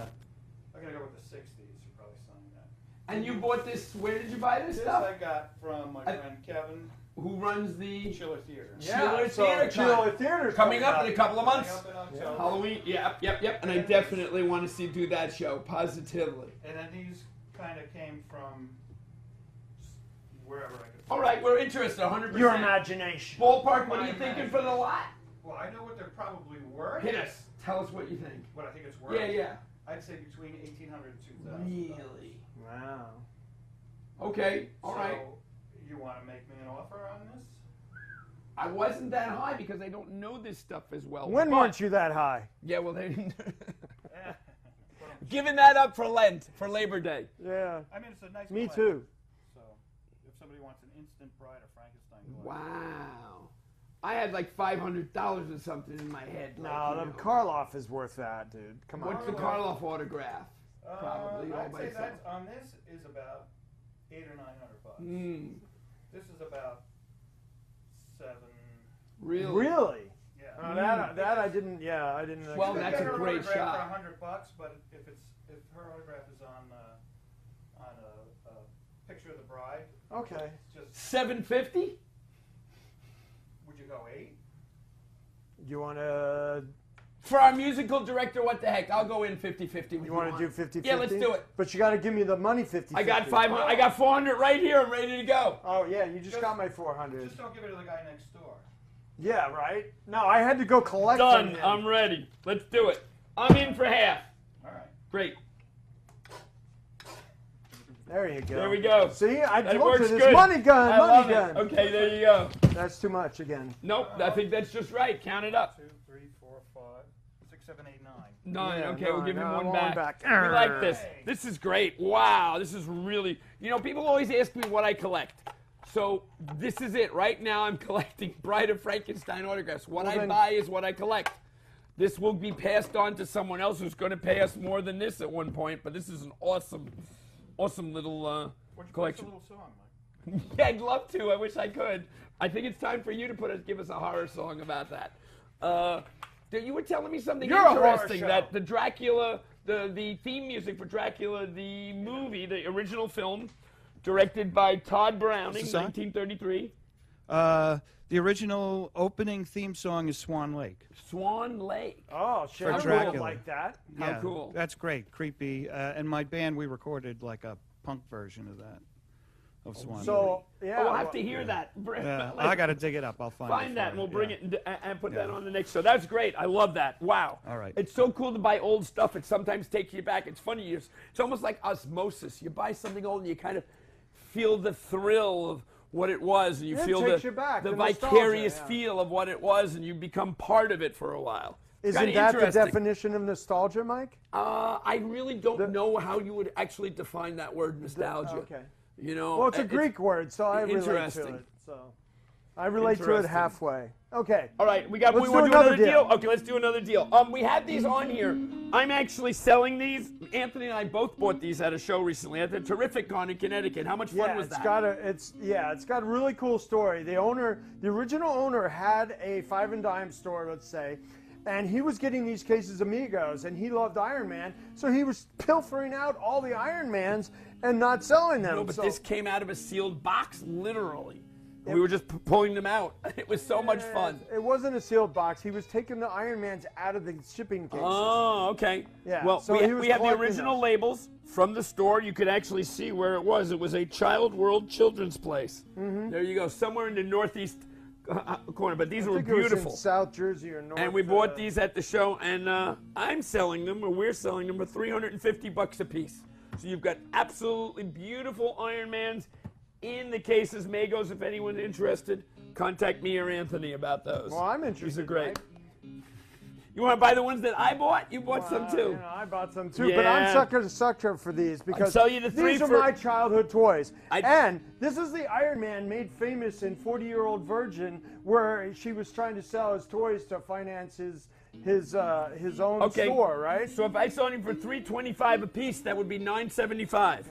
I gotta go with the '60s. You probably signed that. And you bought this? Where did you buy this This stuff? I got from my friend Kevin, who runs the Chiller Theater. Chiller so Theater. Chiller Theater's coming up in a couple of Coming months. up in October. Halloween. Yep. And I definitely want to do that show positively. And then these kind of came from wherever I could. All right, we're interested. 100%. Your imagination. Ballpark. What are My you thinking for the lot? Well, I know what they're probably worth. Hit us. Tell us what you think. What I think it's worth. Yeah. I'd say between 1,800 and 2,000. Really? Wow. Okay. All right. So, you want to make me an offer on this? I wasn't that high because I don't know this stuff as well. When but- weren't you that high? Yeah, well, they didn't. Giving that up for Lent, for Labor Day. Yeah. I mean, it's a nice Me play. too. So, if somebody wants an instant Bride of Frankenstein collection. Wow. I had like $500 or something in my head. No, like, the you know. Karloff is worth that, dude. Come on. What's the Karloff autograph? Probably all I'd by say itself. that on this is about $800 or $900. Mm, This is about $7. really? Really? Yeah. That I didn't. Yeah, I didn't. Well, You could that's get a her great autograph shot. for $100, but if her autograph is on a picture of the bride, Okay. just $750? would you go 8? You want to? For our musical director, what the heck? I'll go in 50-50. You want to do 50-50? Yeah, let's do it. But you got to give me the money 50-50. I got 500. I got 400 right here. I'm ready to go. Oh yeah, you just got my 400. Just don't give it to the guy next door. Yeah, right. No, I had to go collect. Done. from him. I'm ready. Let's do it. I'm in for half. All right. Great. There you go. There we go. See, I That told you works this good. money gun. I money love gun. it. Okay, there you go. That's too much again. Nope, I think that's just right. Count it up. 2, 3, 4, 5, 6, 7, 8, 9. 9. Yeah, Okay, we'll give him no, one I want back. one back. We like this. This is great. Wow, this is really. You know, people always ask me what I collect. So this is it. Right now, I'm collecting Bride of Frankenstein autographs. What I buy is what I collect. This will be passed on to someone else who's going to pay us more than this at one point. But this is an awesome little collection. A little song, Mike. Yeah, I'd love to. I wish I could. I think it's time for you to give us a horror song about that. You were telling me something You're a horror interesting, show. that the Dracula, the theme music for Dracula, the movie, the original film, directed by Todd Browning, What's the song? 1933. The original opening theme song is Swan Lake. Swan Lake. Oh, shit. For I Dracula. would like that. How Yeah, cool. That's great. Creepy. And my band, we recorded like a punk version of that. Of Swan Lake. So yeah, Oh, we'll have to hear that. Yeah, I got to dig it up. I'll find it. that, for and we'll you. bring Yeah. it and put that on the next show. That's great. I love that. Wow. All right. It's so cool to buy old stuff. It sometimes takes you back. It's funny. It's almost like osmosis. You buy something old and you kind of feel the thrill of what it was, and you Yeah, it feel takes the you back, the the nostalgia, vicarious yeah. feel of what it was, and you become part of it for a while. It's Isn't kinda that the interesting. definition of nostalgia, Mike? I really don't know how you would actually define that word nostalgia. Okay. You know, Well, it's a Greek word, so I relate to interesting. it. So I relate to it Interesting. halfway. Okay. All right, we Let's want do to do another another deal. deal. Okay, let's do another deal. We had these on here. I'm actually selling these. Anthony and I both bought these at a show recently at the Terrific Con in Connecticut. How much fun Yeah, was it's that? it's got a really cool story. The original owner had a five and dime store, let's say, and he was getting these cases of Migos, and he loved Iron Man, so he was pilfering out all the Iron Mans and not selling them. No, but So- this came out of a sealed box, literally. We were just pulling them out. It was so much fun. It wasn't a sealed box. He was taking the Iron Mans out of the shipping cases. Oh, okay. Yeah. Well, so we have the original labels from the store. You could actually see where it was. It was a Child World Children's Place. Mm-hmm. There you go, somewhere in the northeast corner. But these were It was beautiful. in South Jersey or North. And we bought these at the show, and I'm selling them, or we're selling them for $350 a piece. So you've got absolutely beautiful Iron Mans in the cases. Magos, if anyone's interested, contact me or Anthony about those. Well, I'm interested. These are great. Right? You want to buy the ones that I bought? You bought some too. You know, I bought some too, but I'm sucker for these because sell you the these are my childhood toys. And this is the Iron Man made famous in 40-Year-Old Virgin, where she was trying to sell his toys to finance his own store, right? So if I sold him for $325 a piece, that would be $975.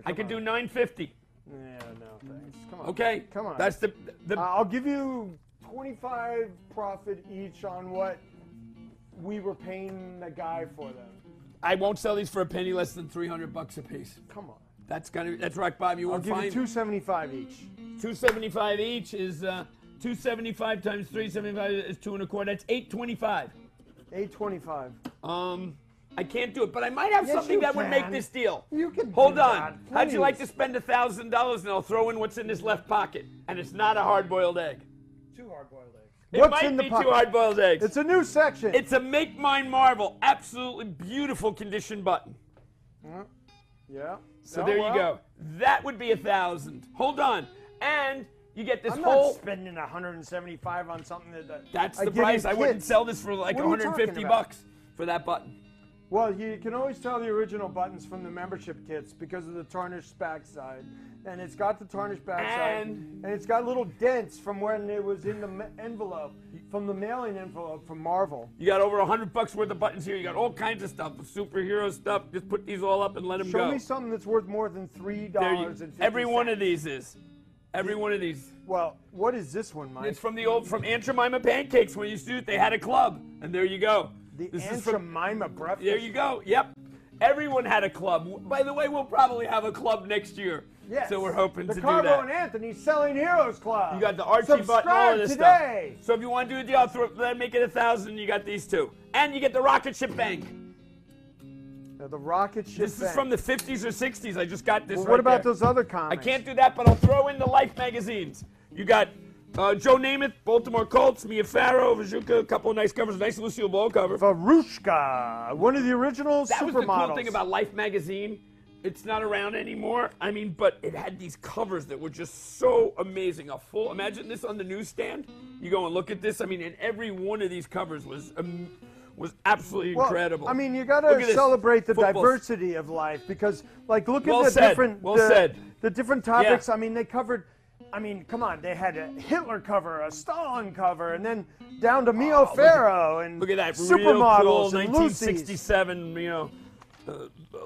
I could do $950. Yeah, no thanks. Come on. Okay, come on. That's the. I'll give you 25 profit each on what we were paying the guy for them. I won't sell these for a penny less than $300 a piece. Come on. That's rock bottom. You won't I'll give you $275 each. $275 each is 275 times 375 is 2 1/4. That's $825. $825. I can't do it, but I might have something that would make this deal. You can Hold do on. that, How'd you like please. to spend $1,000 and I'll throw in what's in this left pocket, and it's not a hard-boiled egg. 2 hard-boiled eggs. It might be 2 hard-boiled eggs. It's a new section. It's a Make Mine Marvel, absolutely beautiful condition button. Yeah. So there you go. That would be $1,000. Hold on, and you get this I'm whole. not spending $175 on something that. That's I the give you price. I wouldn't kids. sell this for like What are you talking $150 about? for that button. Well, you can always tell the original buttons from the membership kits because of the tarnished backside. And it's got the tarnished backside. And it's got little dents from when it was in the envelope, from the mailing envelope from Marvel. You got over $100 worth of buttons here. You got all kinds of stuff, superhero stuff. Just put these all up and let them go. Show me something that's worth more than $3.50. Every one of these is. Every one of these. Well, what is this one, Mike? It's from Aunt Jemima Pancakes. When you used to do it, they had a club. And there you go. The Aunt Jemima breakfast. There you go. Yep. Everyone had a club. By the way, we'll probably have a club next year. Yes. So we're hoping to do Carbo that. and Anthony Selling Heroes Club. You got the Archie Subscribe button, all of this today. stuff. So if you want to do a deal, I'll make it $1,000. You got these two, and you get the rocket ship bank. The rocket ship This is from the 50s or 60s. I just got this. Well, right what about there. those other I comics? can't do that, but I'll throw in the Life magazines. You got Joe Namath, Baltimore Colts, Mia Farrow, Vajuka, a couple of nice covers, nice Lucille Ball cover. Varushka, one of the original That was the supermodels. cool thing about Life magazine. It's not around anymore. I mean, but it had these covers that were just so amazing. Imagine this on the newsstand. You go and look at this. I mean, and every one of these covers was absolutely incredible. I mean, you got to celebrate the diversity of life because, like, look at the different topics. Yeah. I mean, they covered. I mean, come on, they had a Hitler cover, a Stalin cover, and then down to Mia Farrow and look at that supermodels real cool and 1967. You know,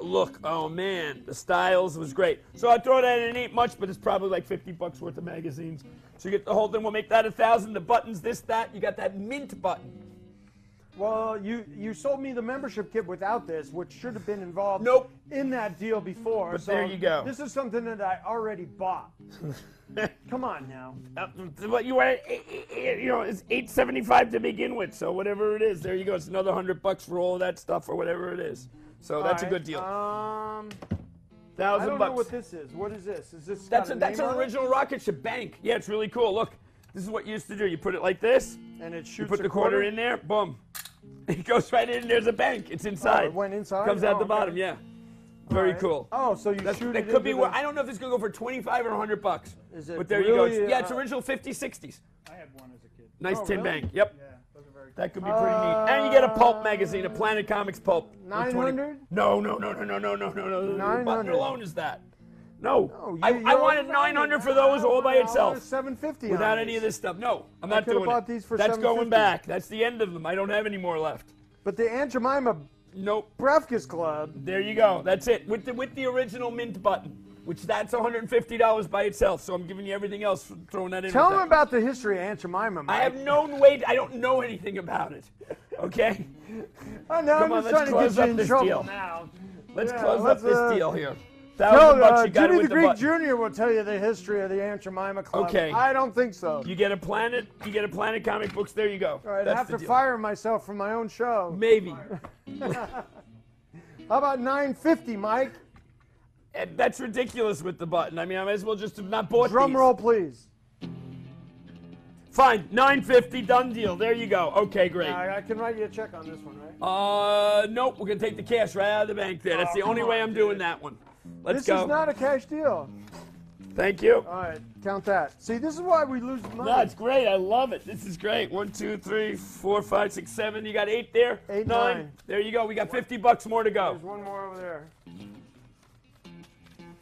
look. Oh man, the styles was great. So I throw that in. It ain't much, but it's probably like $50 worth of magazines. So you get the whole thing. We'll make that $1,000. The buttons, this, that. You got that mint button. Well, you sold me the membership kit without this, which should have been involved in that deal before. But so there you go. This is something that I already bought. Come on now. But you want it's $875 to begin with. So whatever it is, there you go. It's another $100 for all of that stuff or whatever it is. So that's a good deal. I $1,000 don't know what this is. What is this? Is this? That's an original rocket ship bank. Yeah, it's really cool. Look, this is what you used to do. You put it like this, and it shoots. You put the quarter in there. Boom. It goes right in. There's a bank. It's inside. Oh, it went inside. Comes out the bottom. Yeah. Very cool. Oh, so you shoot it. That could be. I don't know if it's gonna go for $25 or $100. Is it? But there really, you go. Yeah, it's original 50s, 60s. I had one as a kid. Nice tin really? bank. Yep. Yeah, those are very cool. That could be pretty neat. And you get a pulp magazine, a Planet Comics pulp. 900? No. The button alone is that. No. I wanted 900 for those all by itself. 750 without any of this stuff. No, I'm not doing bought it. These for That's going $750. back. That's the end of them. I don't have any more left. But the Aunt Jemima Breakfast Club. There you go. That's it. With the original mint button, which that's $150 by itself. So I'm giving you everything else, throwing that in. Tell them about the history of Aunt Jemima, Mike. I have I don't know anything about it. Okay? I know, Come I'm on, just let's trying to close get up you in this trouble deal. now. Let's close up this deal here. $1,000 you got it Jimmy with the the Greek button. Jr. will tell you the history of the Aunt Jemima Club. Okay. I don't think so. You get a Planet. You get a Planet comic books. There you go. All right, I That's have the to deal. fire myself from my own show. Maybe. How about $9.50, Mike? That's ridiculous with the button. I mean, I might as well just have not bought Drum these. roll, please. Fine, $9.50, done deal. There you go. Okay, great. I can write you a check on this one, right? Nope. We're gonna take the cash right out of the bank there. That's the only way I'm doing that one. Let's This go. is not a cash deal. Thank you. All right, count that. See, this is why we lose money. No, it's great. I love it. This is great. 1, 2, 3, 4, 5, 6, 7. You got 8 there. 8, 9. 9. There you go. We got $50 more to go. There's one more over there.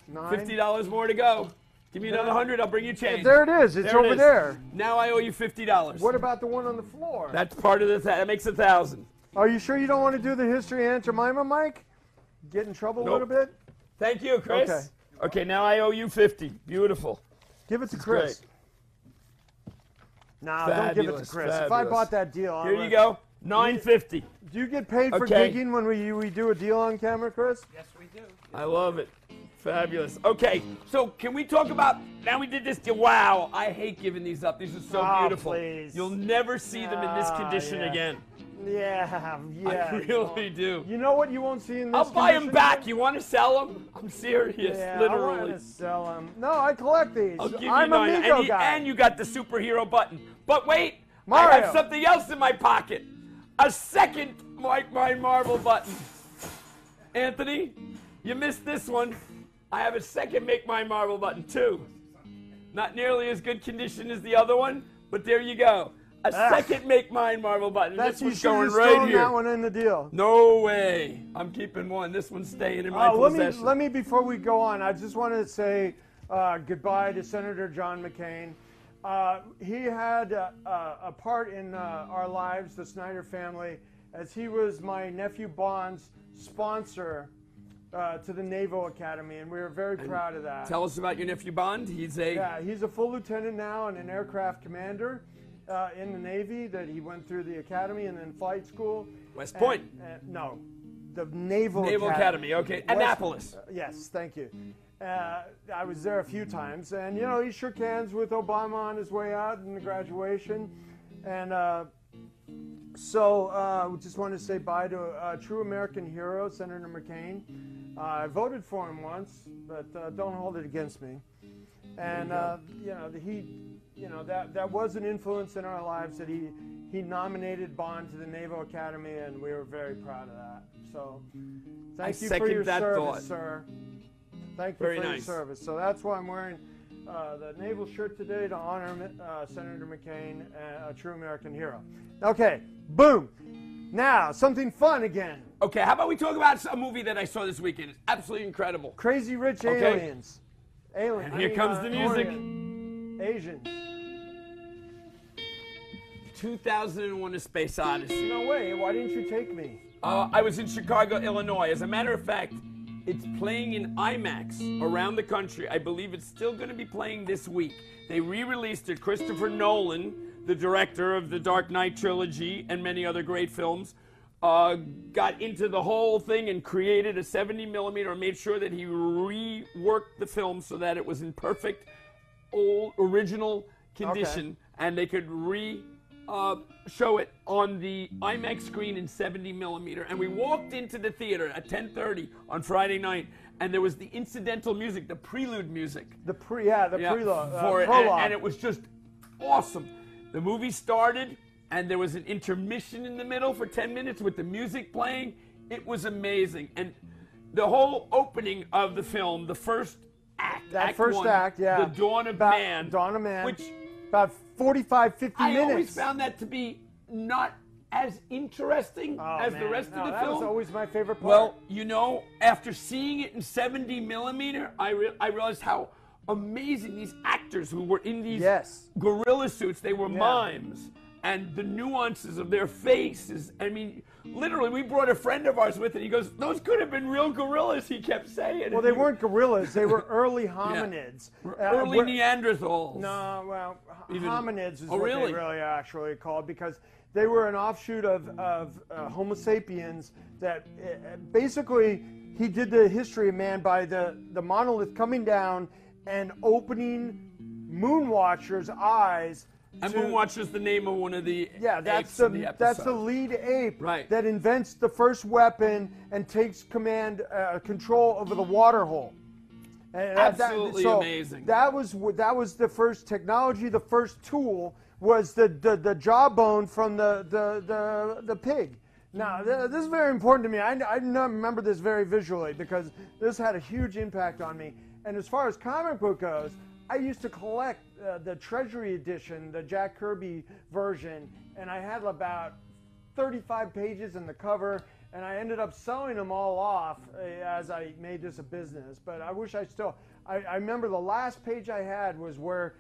9. $50 more to go. Give me another 100. I'll bring you change. There it is. It's There it over is. there. Now I owe you $50. What about the one on the floor? That's part of the. That makes 1,000. Are you sure you don't want to do the history of Aunt Jemima, Mike? Get in trouble a little bit? Thank you, Chris. Okay. Okay, now I owe you 50. Beautiful. Give it to This is Chris. great. Nah, don't give it to Fabulous, Chris. If I fabulous. bought that deal, I Here would- you go. $9.50. Do you get paid for Okay. gigging when we do a deal on camera, Chris? Yes, we do. I love it. Fabulous. Okay, so can we talk about, now we did this deal. Wow, I hate giving these up. These are so Oh, beautiful. please. You'll never see them in this condition yeah. again. Yeah. I really do. You know what you won't see in this I'll buy them condition back. again? You want to sell them? I'm serious, Yeah, I literally. want to sell them. No, I collect these. I'll give you I'm a 9. Mego And, guy. and you got the superhero button. But wait, I Mario. have something else in my pocket. A second Mike My Marvel button. Anthony, you missed this one. I have a second Make My Marvel button too. Not nearly as good condition as the other one, but there you go. A second Make Mine Marvel button. That's This you one's should going have right thrown here. that one in the deal. No way. I'm keeping one. This one's staying in my possession. Let me, before we go on, I just wanted to say goodbye to Senator John McCain. He had a part in our lives, the Snyder family, as he was my nephew Bond's sponsor to the Naval Academy, and we were very proud of that. Tell us about your nephew Bond. He's He's a full lieutenant now and an aircraft commander in the Navy. That he went through the academy and then flight school. West Point. No, the Naval Academy. Okay, Annapolis. Yes, thank you. I was there a few times, and you know he shook hands with Obama on his way out in the graduation, and so we just want to say bye to a true American hero, Senator McCain. I voted for him once, but don't hold it against me. And that was an influence in our lives that he nominated Bond to the Naval Academy, and we were very proud of that. So thank you for your service, sir. Thank you Very for your nice. service. So that's why I'm wearing the naval shirt today to honor Senator McCain, a true American hero. Okay, boom. Now, something fun again. Okay, how about we talk about a movie that I saw this weekend? It's absolutely incredible. Crazy Rich Okay. Aliens. And here comes the music. Asians. 2001: A Space Odyssey. No way. Why didn't you take me? I was in Chicago, Illinois. As a matter of fact, it's playing in IMAX around the country. I believe it's still going to be playing this week. They re-released it. Christopher Nolan, the director of the Dark Knight trilogy and many other great films, got into the whole thing and created a 70 millimeter, made sure that he reworked the film so that it was in perfect old original condition, and they could show it on the IMAX screen in 70 millimeter. And we walked into the theater at 10:30 on Friday night, and there was the incidental music, the prelude music. Prelude for it, prologue. and it was just awesome. The movie started, and there was an intermission in the middle for 10 minutes with the music playing. It was amazing. And the whole opening of the film, the first act, That first one, act, yeah. The Dawn of Man. Dawn of Man. Which about 45, 50 I minutes. always found that to be not as interesting as the rest of the that film. was always my favorite part. Well, you know, after seeing it in 70 millimeter, I realized how amazing these actors who were in these gorilla suits, they were mimes. And the nuances of their faces. I mean, literally, we brought a friend of ours with it. He goes, those could have been real gorillas, he kept saying. Well, they weren't gorillas. They were early hominids. Early Neanderthals. No, well, Even- hominids is Oh, what really? they really are actually called, because they were an offshoot of Homo sapiens that basically he did the history of man by the monolith coming down and opening Moonwatcher's eyes. And Moonwatcher's the name of one of the that's apes in the that's the episode. lead ape Right. that invents the first weapon and takes control over the water hole. And Absolutely amazing. That was the first technology. The first tool was the jawbone from the pig. Now this is very important to me. I remember this very visually because this had a huge impact on me. And as far as comic book goes, I used to collect the Treasury edition, the Jack Kirby version, and I had about 35 pages in the cover, and I ended up selling them all off as I made this a business. But I wish I remember the last page I had was where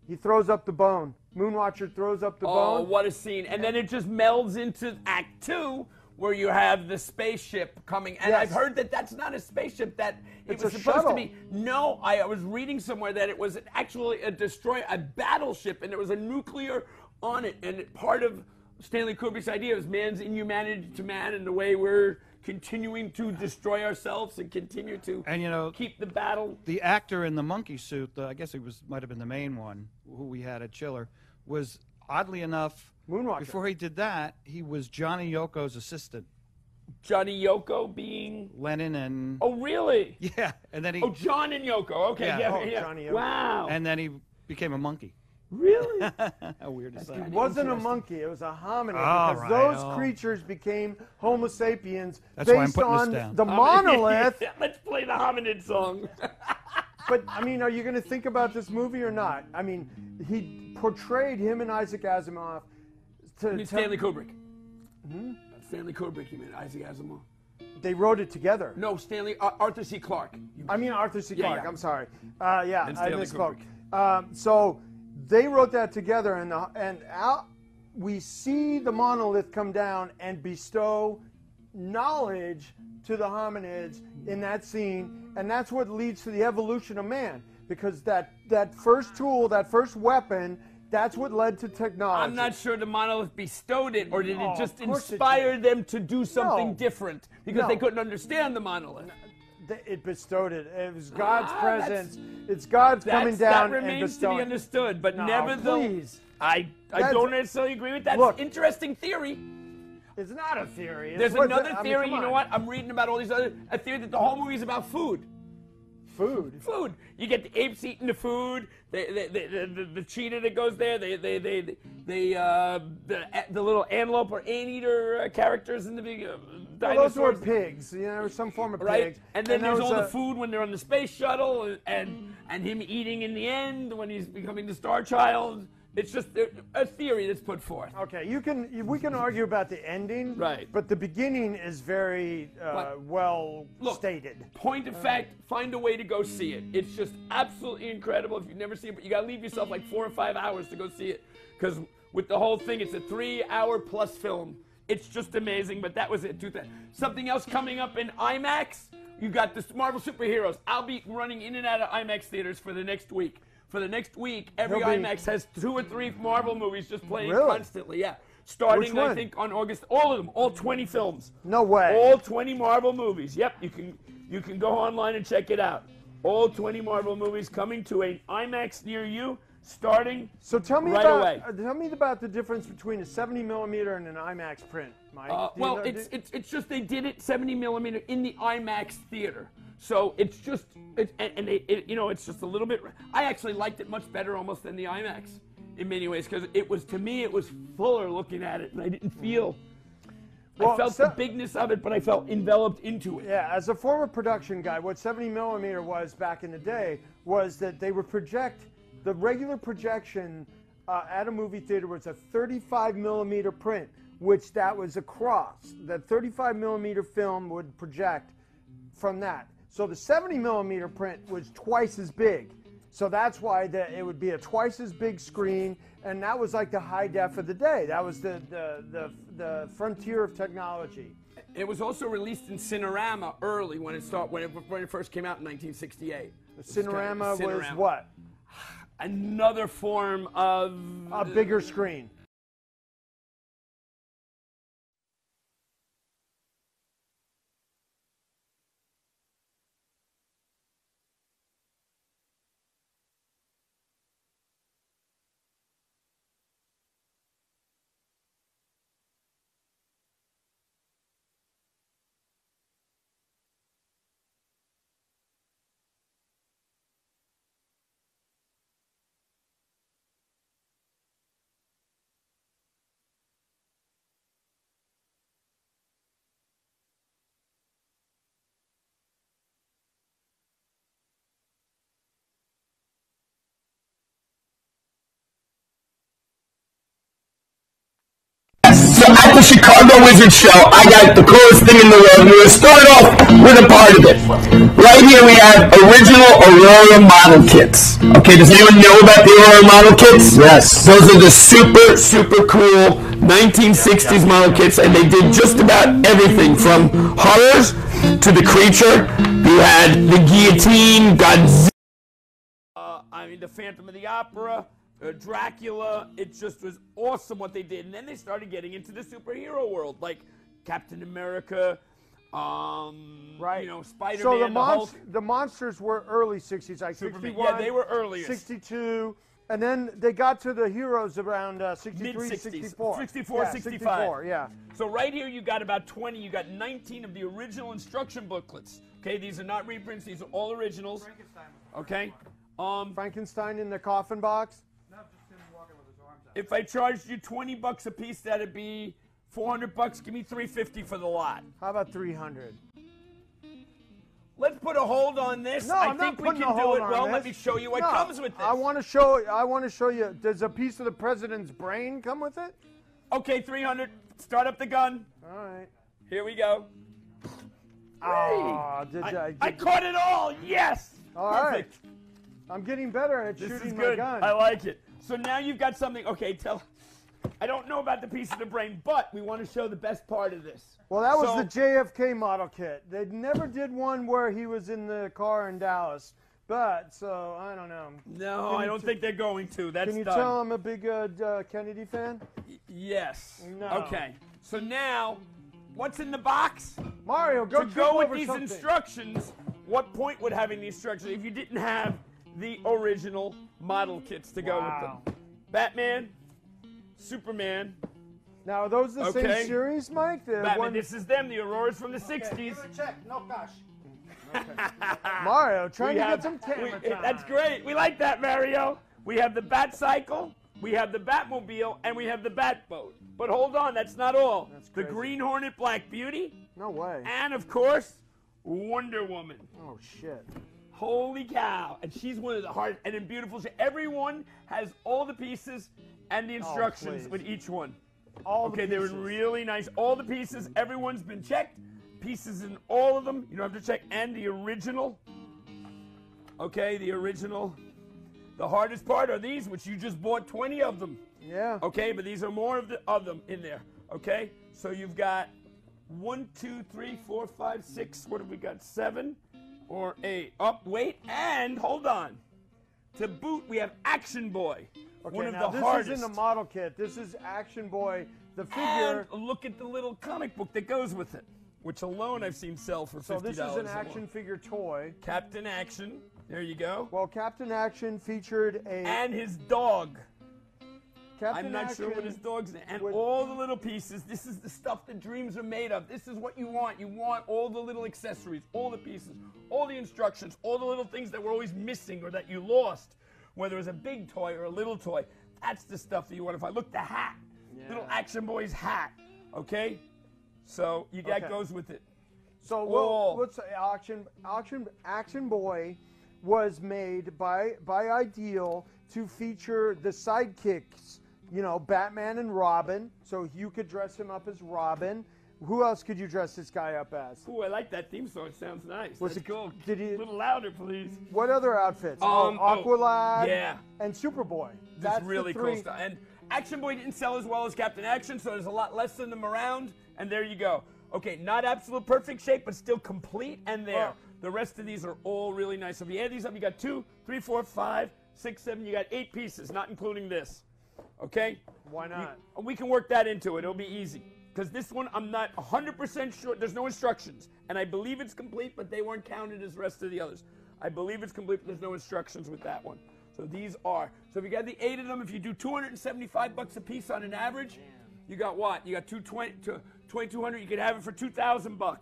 he throws up the bone. Moonwatcher throws up the bone. Oh, what a scene. And then it just melds into Act 2, where you have the spaceship coming. And Yes. I've heard that that's not a spaceship, that it It's was a supposed shuttle. to be. No, I was reading somewhere that it was actually a destroyer, a battleship, and there was a nuclear on it. And part of Stanley Kubrick's idea was man's inhumanity to man and the way we're continuing to destroy ourselves and continue to keep the battle. The actor in the monkey suit, I guess might have been the main one, who we had at Chiller, was oddly enough, Moonwatcher. before he did that, he was Johnny Yoko's assistant. Johnny Yoko being Lennon and... Oh, really? Yeah, and then he... Oh, John and Yoko. Okay, yeah. Johnny Yoko. Wow. And then he became a monkey. Really? How weird is that? It wasn't a monkey, it was a hominid, Oh, because right. those Oh. creatures became Homo sapiens That's why I'm based putting this on down. the monolith. Let's play the hominid song. But, I mean, are you going to think about this movie or not? I mean, he portrayed him and Isaac Asimov to... Stanley Kubrick. Stanley Kubrick, you mean Isaac Asimov? They wrote it together. No, Arthur C. Clarke. I mean Arthur C. Yeah, Clarke, yeah. I'm sorry. Yeah, And I Stanley misspoke. So they wrote that together, and out we see the monolith come down and bestow knowledge to the hominids in that scene, and that's what leads to the evolution of man, because that first tool, that first weapon, that's what led to technology. I'm not sure the monolith bestowed it, or did Oh, it just of course it inspire did. them to do something No. different because No. they couldn't understand the monolith? It bestowed it. It was God's that's- presence. It's God's coming down that and remains to bestowing. be understood, but No, nevertheless, please. I That's- don't necessarily agree with that. Look. Interesting theory. It's not a theory. It's There's what another I mean, theory. come You know on. what? I'm reading about all these a theory that the whole movie is about food. Food. Food. You get the apes eating the food. The cheetah that goes there. The little antelope or anteater characters in the big Well, dinosaurs. those were pigs, some form of Right, pigs. and then there there's was all the a- food when they're on the space shuttle, and him eating in the end when he's becoming the Star Child. It's just a theory that's put forth. Okay, we can argue about the ending, Right. But the beginning is very well Look, stated. Point of fact, find a way to go see it. It's just absolutely incredible. If you've never seen it, but you gotta leave yourself like 4 or 5 hours to go see it, because with the whole thing, it's a 3-hour plus film. It's just amazing. But that was it. Something else coming up in IMAX. You got the Marvel superheroes. I'll be running in and out of IMAX theaters for the next week. For the next week, every He'll be- IMAX has 2 or 3 Marvel movies just playing Really? constantly. Yeah, starting Which one? I think on August. All of them, all 20 films. No way. All 20 Marvel movies. Yep, you can go online and check it out. All 20 Marvel movies coming to an IMAX near you, starting So tell me right away. tell me about the difference between a 70 millimeter and an IMAX print, Mike. Do you Well, know- it's just they did it 70 millimeter in the IMAX theater, so it's just it's just a little bit. I actually liked it much better almost than the IMAX in many ways, because it was, to me, it was fuller looking at it, and I didn't feel. I Well, felt the bigness of it, but I felt enveloped into it. Yeah, as a former production guy, what 70 millimeter was back in the day was that they would project, the regular projection at a movie theater was a 35 millimeter print, which that was across. The 35 millimeter film would project from that. So the 70 millimeter print was twice as big. So that's why it would be a twice as big screen, and that was like the high def of the day. That was the frontier of technology. It was also released in Cinerama early when it first came out in 1968. The Cinerama was Cinerama. what? Another form of A bigger screen. So at the Chicago Wizard Show, I got the coolest thing in the world. We're going to start off with a part of it. Right here we have original Aurora model kits. Okay, does anyone know about the Aurora model kits? Yes. Those are the super, super cool 1960s model kits, and they did just about everything from horrors to the creature. You had the guillotine, Godzilla. I mean, the Phantom of the Opera. Dracula, it just was awesome what they did. And then they started getting into the superhero world, like Captain America, right. You know, Spider-Man, So the the monsters were early 60s, like Superman. 61. Yeah, they were earliest. 62, and then they got to the heroes around 63, Mid-60s. 64. 64, yeah, 65. 64, yeah. So right here you got about 20, you got 19 of the original instruction booklets. Okay, these are not reprints, these are all originals. Okay. Frankenstein in the coffin box. If I charged you $20 a piece, that'd be $400. Give me $350 for the lot. How about 300? Let's put a hold on this. No, I I'm think not we putting can a do hold it. on Well, this. let me show you what comes with this. I want to show you. Does a piece of the president's brain come with it? Okay, 300. Start up the gun. All right. Here we go. Oh, I caught it all. Yes. All Perfect. right. I'm getting better at This shooting is my good. gun. I like it. So now you've got something. Okay, I don't know about the piece of the brain, but we want to show the best part of this. Well, that was the JFK model kit. They never did one where he was in the car in Dallas, but so I don't know. No, I don't think they're going to. That's Can you done. tell I'm a big Kennedy fan? Yes. No. Okay. So now, what's in the box? Mario, go to go with over these something. instructions. What point would having the instructions if you didn't have the original model kits to go with them? Batman, Superman. Now, are those the same series, Mike? Batman, this is them, the Auroras from the 60s. Check, no cash. Mario, trying to get some camera time. That's great. We like that, Mario. We have the Bat Cycle, we have the Batmobile, and we have the Batboat. But hold on, that's not all. The Green Hornet, Black Beauty. No way. And, of course, Wonder Woman. Oh, shit. Holy cow. And she's one of the hardest, and in beautiful shape. Everyone has all the pieces and the instructions with each one. Okay, they were really nice. All the pieces, everyone's been checked. Pieces in all of them. You don't have to check. And the original. Okay, the original. The hardest part are these, which you just bought 20 of them. Yeah. Okay, but these are more of them in there. Okay, so you've got 1, 2, 3, 4, 5, 6. What have we got? 7 or 8. Oh, wait, and hold on. To boot, we have Action Boy. Okay, one of now the this hardest. isn't a model kit. This is Action Boy, the figure. And look at the little comic book that goes with it, which alone I've seen sell for $50. So this is an action figure toy. Captain Action. There you go. Well, Captain Action featured a... And his dog. Captain I'm not Action sure what his dog's name. And all the little pieces. This is the stuff that dreams are made of. This is what you want. You want all the little accessories, all the pieces, all the instructions, all the little things that were always missing or that you lost, whether it was a big toy or a little toy. That's the stuff that you want to find. Look, the hat. Yeah. Little Action Boy's hat. Okay? So that goes with it. So what's Action Boy was made by Ideal to feature the sidekicks, you know, Batman and Robin. So you could dress him up as Robin. Who else could you dress this guy up as? Ooh, I like that theme song. It sounds nice. Was That's it cool? Did he? A little louder, please. What other outfits? Aqualad. Yeah. And Superboy. That's really cool stuff. And Action Boy didn't sell as well as Captain Action, so there's a lot less of them around. And there you go. Okay, not absolute perfect shape, but still complete and there. Oh. The rest of these are all really nice. So if you add these up, you got 2, 3, 4, 5, 6, 7. You got 8 pieces, not including this. Okay? Why not? We can work that into it. It'll be easy. Because this one, I'm not 100% sure. There's no instructions. And I believe it's complete, but they weren't counted as the rest of the others. I believe it's complete, but there's no instructions with that one. So these are. So if you got the 8 of them, if you do $275 a piece on an average, you got what? You got $2,200. You could have it for $2,000.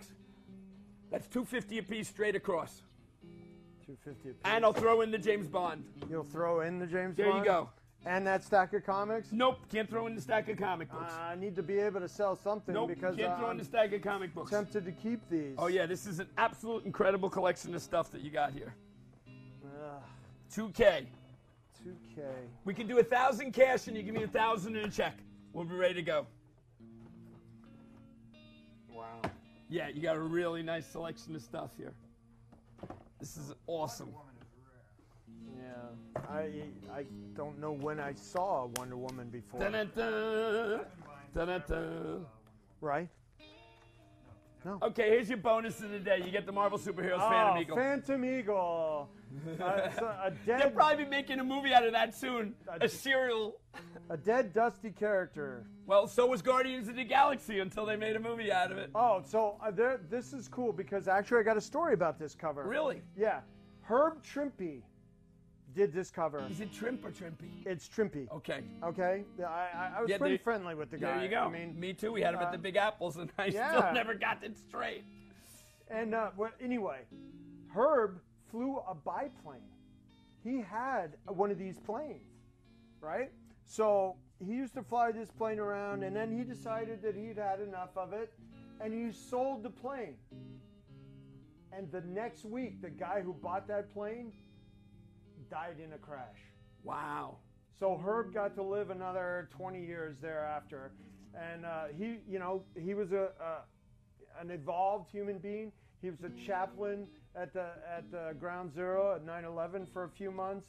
That's $250 a piece straight across. $250 a piece. And I'll throw in the James Bond. You'll throw in the James Bond? There you go. And that stack of comics? Nope, can't throw in the stack of comic books. I need to be able to sell something because can't throw in the stack of comic books. Tempted to keep these. Oh yeah, this is an absolute incredible collection of stuff that you got here. 2K. 2K. We can do 1,000 cash and you give me 1,000 in a check. We'll be ready to go. Yeah, you got a really nice selection of stuff here. This is awesome. Yeah, I don't know when I saw Wonder Woman before. Dun-dun-dun. Dun-dun-dun. Right? No. Okay, here's your bonus of the day. You get the Marvel Superheroes Phantom Eagle. Phantom Eagle. A dead, They'll probably be making a movie out of that soon. A serial. A dead, dusty character. Well, so was Guardians of the Galaxy until they made a movie out of it. Oh, so this is cool because actually I got a story about this cover. Really? Yeah. Herb Trimpe did this cover. Is it Trimp or Trimpy? It's Trimpe. Okay. Okay. I was pretty friendly with the guy. There you go. I mean, me too. We had him at the Big Apples, and I still never got it straight. And well, anyway, Herb flew a biplane. He had one of these planes, right? So he used to fly this plane around, and then he decided that he'd had enough of it, and he sold the plane. And the next week, the guy who bought that plane died in a crash. Wow. So Herb got to live another 20 years thereafter, and he was an evolved human being. He was a chaplain at the Ground Zero at 9/11 for a few months,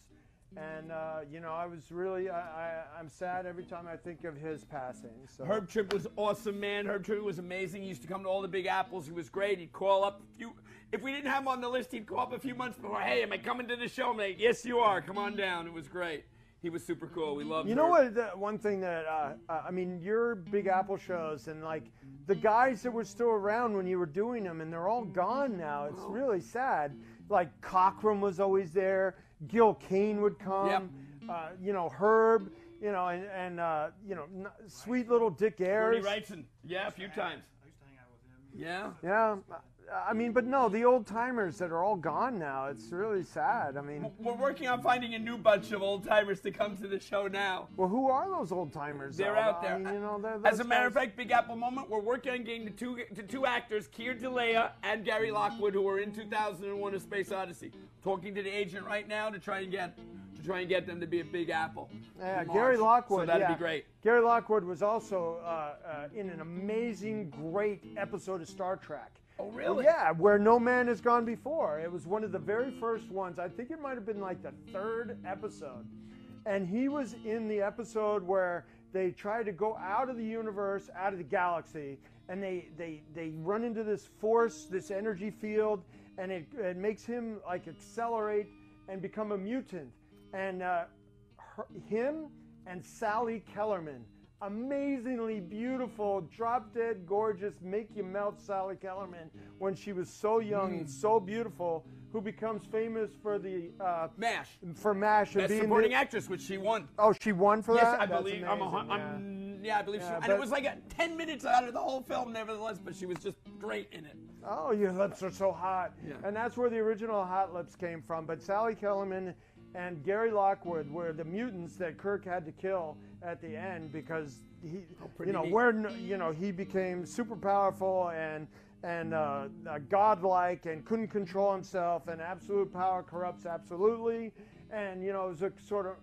and I was really I'm sad every time I think of his passing. So. Herb Trimpe was awesome, man. Herb Trimpe was amazing. He used to come to all the Big Apples. He was great. He'd call up if we didn't have him on the list, he'd call up a few months before. Hey, am I coming to the show? I'm like, yes, you are. Come on down. It was great. He was super cool. We loved him. You know what? One thing that your Big Apple shows and like the guys that were still around when you were doing them, and they're all gone now. It's really sad. Like Cockrum was always there. Gil Kane would come. Yep. Herb. And sweet little Dick Ayers. Bernie Wrightson. Yeah, a few times. I used to hang out with him. Yeah. Yeah. But no, the old timers that are all gone now. It's really sad. I mean, we're working on finding a new bunch of old timers to come to the show now. Well, who are those old timers? They're out there. I mean, as a matter of fact, Big Apple moment, we're working on getting the two actors, Keir DeLea and Gary Lockwood, who were in 2001: A Space Odyssey. Talking to the agent right now to try and get them to be a Big Apple. Yeah, Gary Lockwood. So that'd be great. Gary Lockwood was also in an amazing, great episode of Star Trek. Oh, really? Yeah, Where No Man Has Gone Before. It was one of the very first ones. I think it might have been like the third episode. And he was in the episode where they try to go out of the universe, out of the galaxy, and they run into this force, this energy field, and it makes him like accelerate and become a mutant. And him and Sally Kellerman, amazingly beautiful, drop-dead gorgeous, make-you-melt Sally Kellerman when she was so young and so beautiful, who becomes famous for the MASH. For MASH. Best supporting actress, which she won. Oh, she won for that? Yes, I believe. I believe so. And it was like 10 minutes out of the whole film, nevertheless, but she was just great in it. Oh, your lips are so hot. Yeah. And that's where the original Hot Lips came from. But Sally Kellerman and Gary Lockwood were the mutants that Kirk had to kill at the end because he, he became super powerful and godlike and couldn't control himself, and absolute power corrupts absolutely. And it was a sort of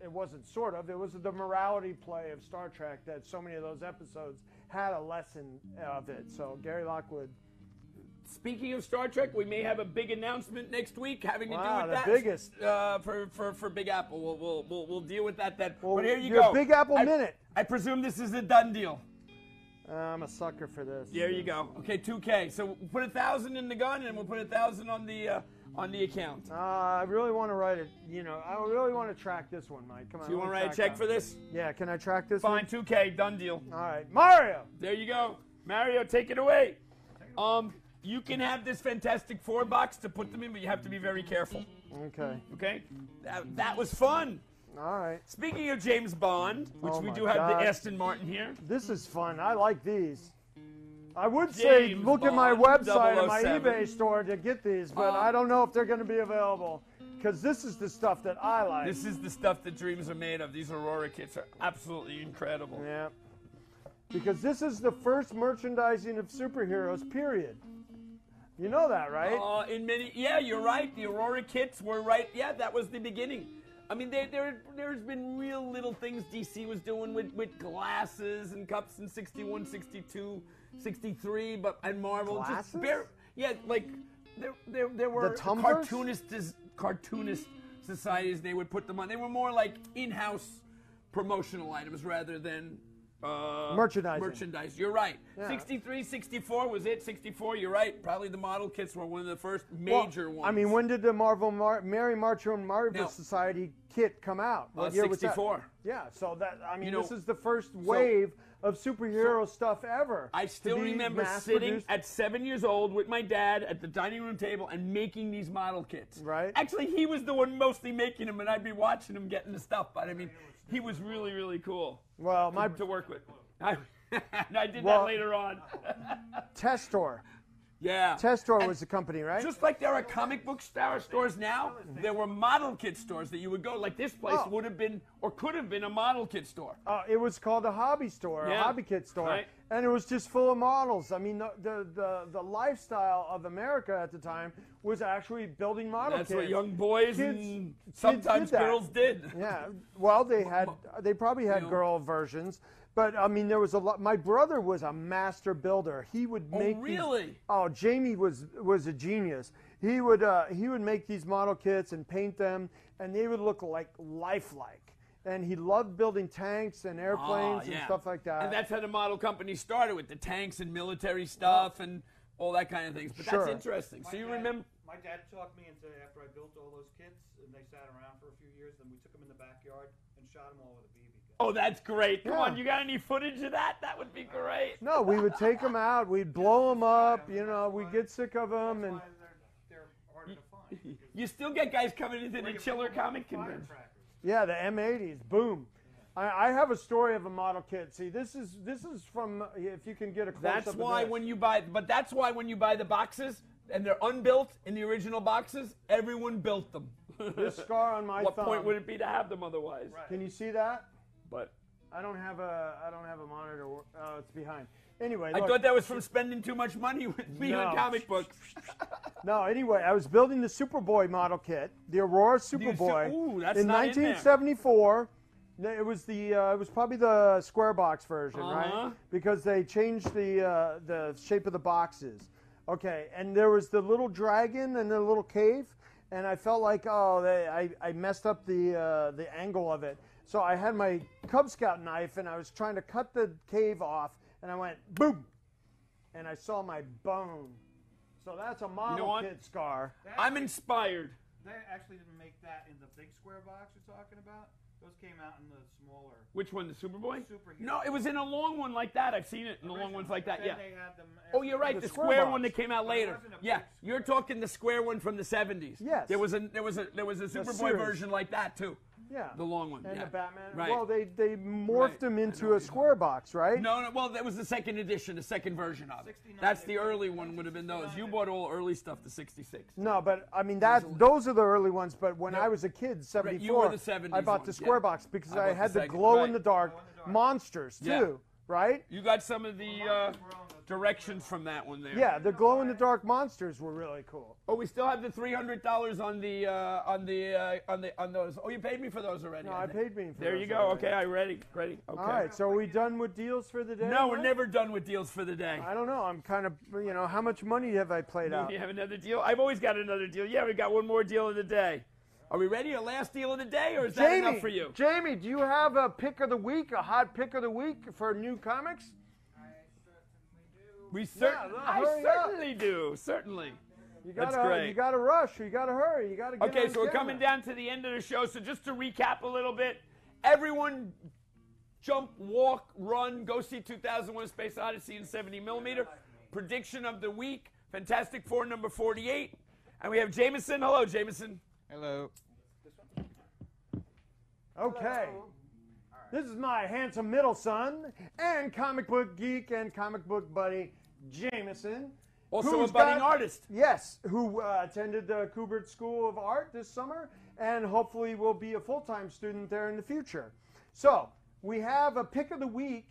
it was the morality play of Star Trek that so many of those episodes had a lesson of it. So Gary Lockwood. Speaking of Star Trek, we may have a big announcement next week having to do with that. Biggest. For Big Apple. We'll deal with that then. Well, but here you your go. Big Apple Minute. I presume this is a done deal. I'm a sucker for this. There you go. Okay, 2K. So we'll put 1,000 in the gun, and we'll put 1,000 on the account. I really want to write it. I really want to track this one, Mike. Come on. So you want to write a check for this? Yeah. Can I track this? Fine. one? 2K. Done deal. All right, Mario. There you go. Mario, take it away. You can have this Fantastic Four box to put them in, but you have to be very careful. Okay. Okay? That was fun. All right. Speaking of James Bond, which we do have the Aston Martin here. This is fun. I like these. I would say look at my website and my eBay store to get these, but I don't know if they're going to be available because this is the stuff that I like. This is the stuff that dreams are made of. These Aurora kits are absolutely incredible. Yeah. Because this is the first merchandising of superheroes, period. You know that, right? You're right. The Aurora kits were right. Yeah, that was the beginning. I mean, there's been real little things DC was doing with glasses and cups in 61, 62, 63, and Marvel. Glasses? Like there were The tumblers? cartoonist societies. They would put them on. They were more like in-house promotional items rather than merchandise. You're right. Yeah. 63, 64 was it. 64, you're right. Probably the model kits were one of the first major ones. I mean, when did the Mary Marcher and Marvel Society kit come out? What year was that? 64. Yeah, so that, I mean, this is the first wave of superhero stuff ever. I still remember sitting at 7 years old with my dad at the dining room table and making these model kits. Right. Actually, he was the one mostly making them, and I'd be watching him getting the stuff. But I mean, he was really, really cool. Well, to work with. I did that later on. Testor. Yeah. Testor was the company, right? Just like there are comic book stores now, there were model kit stores that you would go. Like this place would have been or could have been a model kit store. It was called a hobby store, a hobby kit store, right. And it was just full of models. I mean, the lifestyle of America at the time was actually building model kits. That's what young boys and sometimes girls did. Yeah. Well, they probably had girl versions. But I mean, there was a lot. My brother was a master builder. He would make. Oh, really? Jamie was a genius. He would make these model kits and paint them, and they would look like lifelike. And he loved building tanks and airplanes and stuff like that. And that's how the model company started, with the tanks and military stuff and all that kind of things. But that's interesting. So you remember? My dad talked me into, after I built all those kits, and they sat around for a few years, then we took them in the backyard and shot them all with a BB gun. Oh, that's great. Come on, you got any footage of that? That would be great. No, we would take them out. We'd blow them up. You know, we'd get sick of them. And they're harder to find. You still get guys coming into the Chiller Comic Convention. Yeah, the M80s. Boom. I have a story of a model kit. See, this is from, if you can get a close-up. That's why when you buy the boxes and they're unbuilt in the original boxes, everyone built them. This scar on my thumb. What point would it be to have them otherwise? Right. Can you see that? But I don't have a monitor. Oh, it's behind. Anyway, I thought that was from spending too much money with me on comic books. No, anyway, I was building the Superboy model kit, the Aurora Superboy, in 1974. It was it was probably the square box version, right? Because they changed the shape of the boxes. Okay, and there was the little dragon and the little cave, and I felt like I messed up the angle of it. So I had my Cub Scout knife, and I was trying to cut the cave off, and I went boom, and I saw my bone. So that's a model kit scar. I'm inspired. They actually didn't make that in the big square box you're talking about. Those came out in the smaller. Which one, the Superboy? Superhero. No, it was in a long one like that. I've seen it in the long ones like that. Then Yeah. they had them You're right. The square one that came out later. Yeah, you're talking the square one from the 70s. Yes. There was a Superboy version like that too. Yeah. The long one. And yeah. the Batman. Right. Well, they morphed them into a square box, right? No. Well, that was the second edition, the second version of it. That's the early one. Would have been those. You bought all early stuff, the 66. No, but I mean those are the early ones. But when I was a kid, 74, you were the 70s I bought the ones, square yeah. box because I I bought had the the second, glow in the dark monsters too, Yeah. right? You got some of the directions from that one there. Yeah, the glow in the dark monsters were really cool. Oh, we still have the $300 on those. Oh, you paid me for those already. No, I paid me for There those you go. already. Okay, ready. Okay. All right, so are we done with deals for the day? No, we're Mike? never done with deals for the day. I don't know. I'm kind of, how much money have I played out? You have another deal? I've always got another deal. Yeah, we got one more deal of the day. Are we ready? A last deal of the day, or is that enough for you? Jamie, do you have a pick of the week, a hot pick of the week for new comics? I certainly do. Certainly. That's great. You gotta rush. You gotta hurry. You gotta get Okay, on so we're camera. coming down to the end of the show. So just to recap a little bit, everyone jump, walk, run, go see 2001: Space Odyssey in 70mm. Prediction of the week: Fantastic Four number 48. And we have Jameson. Hello, Jameson. Hello. Okay. Hello. This is my handsome middle son and comic book geek and comic book buddy, Jameson. Also a budding artist. Yes, who attended the Kubert School of Art this summer and hopefully will be a full-time student there in the future. So, we have a pick of the week,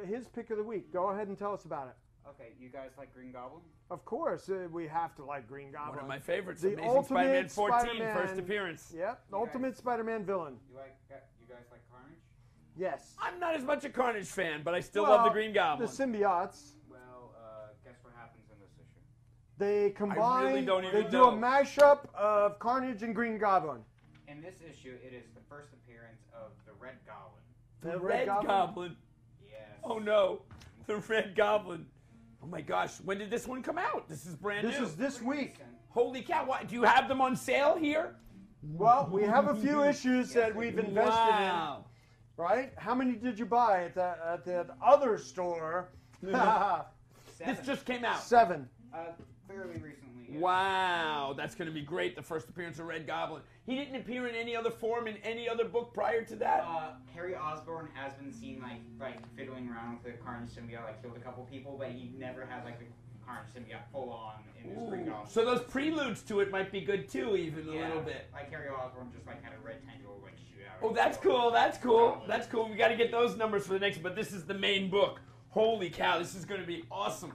his pick of the week. Go ahead and tell us about it. Okay, you guys like Green Goblin? Of course, we have to like Green Goblin. One of my favorites. The Amazing ultimate Spider-Man 14, Spider-Man. first appearance. Yep, ultimate Spider-Man villain. You guys like Carnage? Yes. I'm not as much a Carnage fan, but I still love the Green Goblin. The symbiotes. Well, guess what happens in this issue? They combine. really don't they even do know. a mashup of Carnage and Green Goblin. In this issue, it is the first appearance of the Red Goblin. The Red Goblin? Yes. Oh no, the Red Goblin. Oh my gosh, when did this one come out? This is brand new. This is this week. Holy cow, what, do you have them on sale here? Well, we have a few issues that we've invested Wow. in. Right? How many did you buy at that other store? This just came out. 7. Fairly recently. Yeah. Wow, that's going to be great. The first appearance of Red Goblin. He didn't appear in any other form in any other book prior to that. Harry Osborn has been seen like fiddling around with the Carnage symbiote, like killed a couple people, but he never had like the Carnage symbiote full on in his Green Goblin. So those preludes to it might be good too, even a little bit. Like Harry Osborn just like had a red tendril like shoot out. Oh, that's cool. That's cool. That's cool. We got to get those numbers for the next. But this is the main book. Holy cow! This is going to be awesome.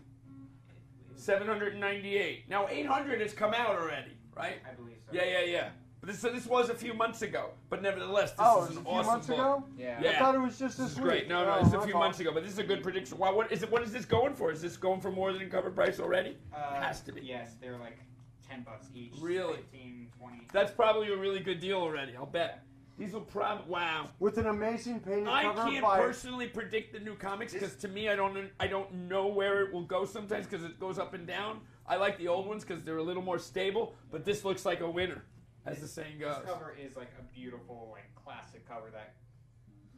798. Now 800 has come out already, right? I believe so. Yeah. But this was a few months ago. But nevertheless, this is an a few awesome months book. ago? Yeah. I thought it was just this week. Great. No, Oh, it's a my few fault. months ago. But this is a good prediction. Wow, what is it? What is this going for? Is this going for more than cover price already? It has to be. Yes, they're like $10 each. Really? 15, 20. That's probably a really good deal already. I'll bet. These will probably wow. With an amazing painted I cover can't by personally predict the new comics because to me I don't know where it will go sometimes because it goes up and down. I like the old ones because they're a little more stable, but this looks like a winner, as the saying goes. This cover is like a beautiful, like classic cover that.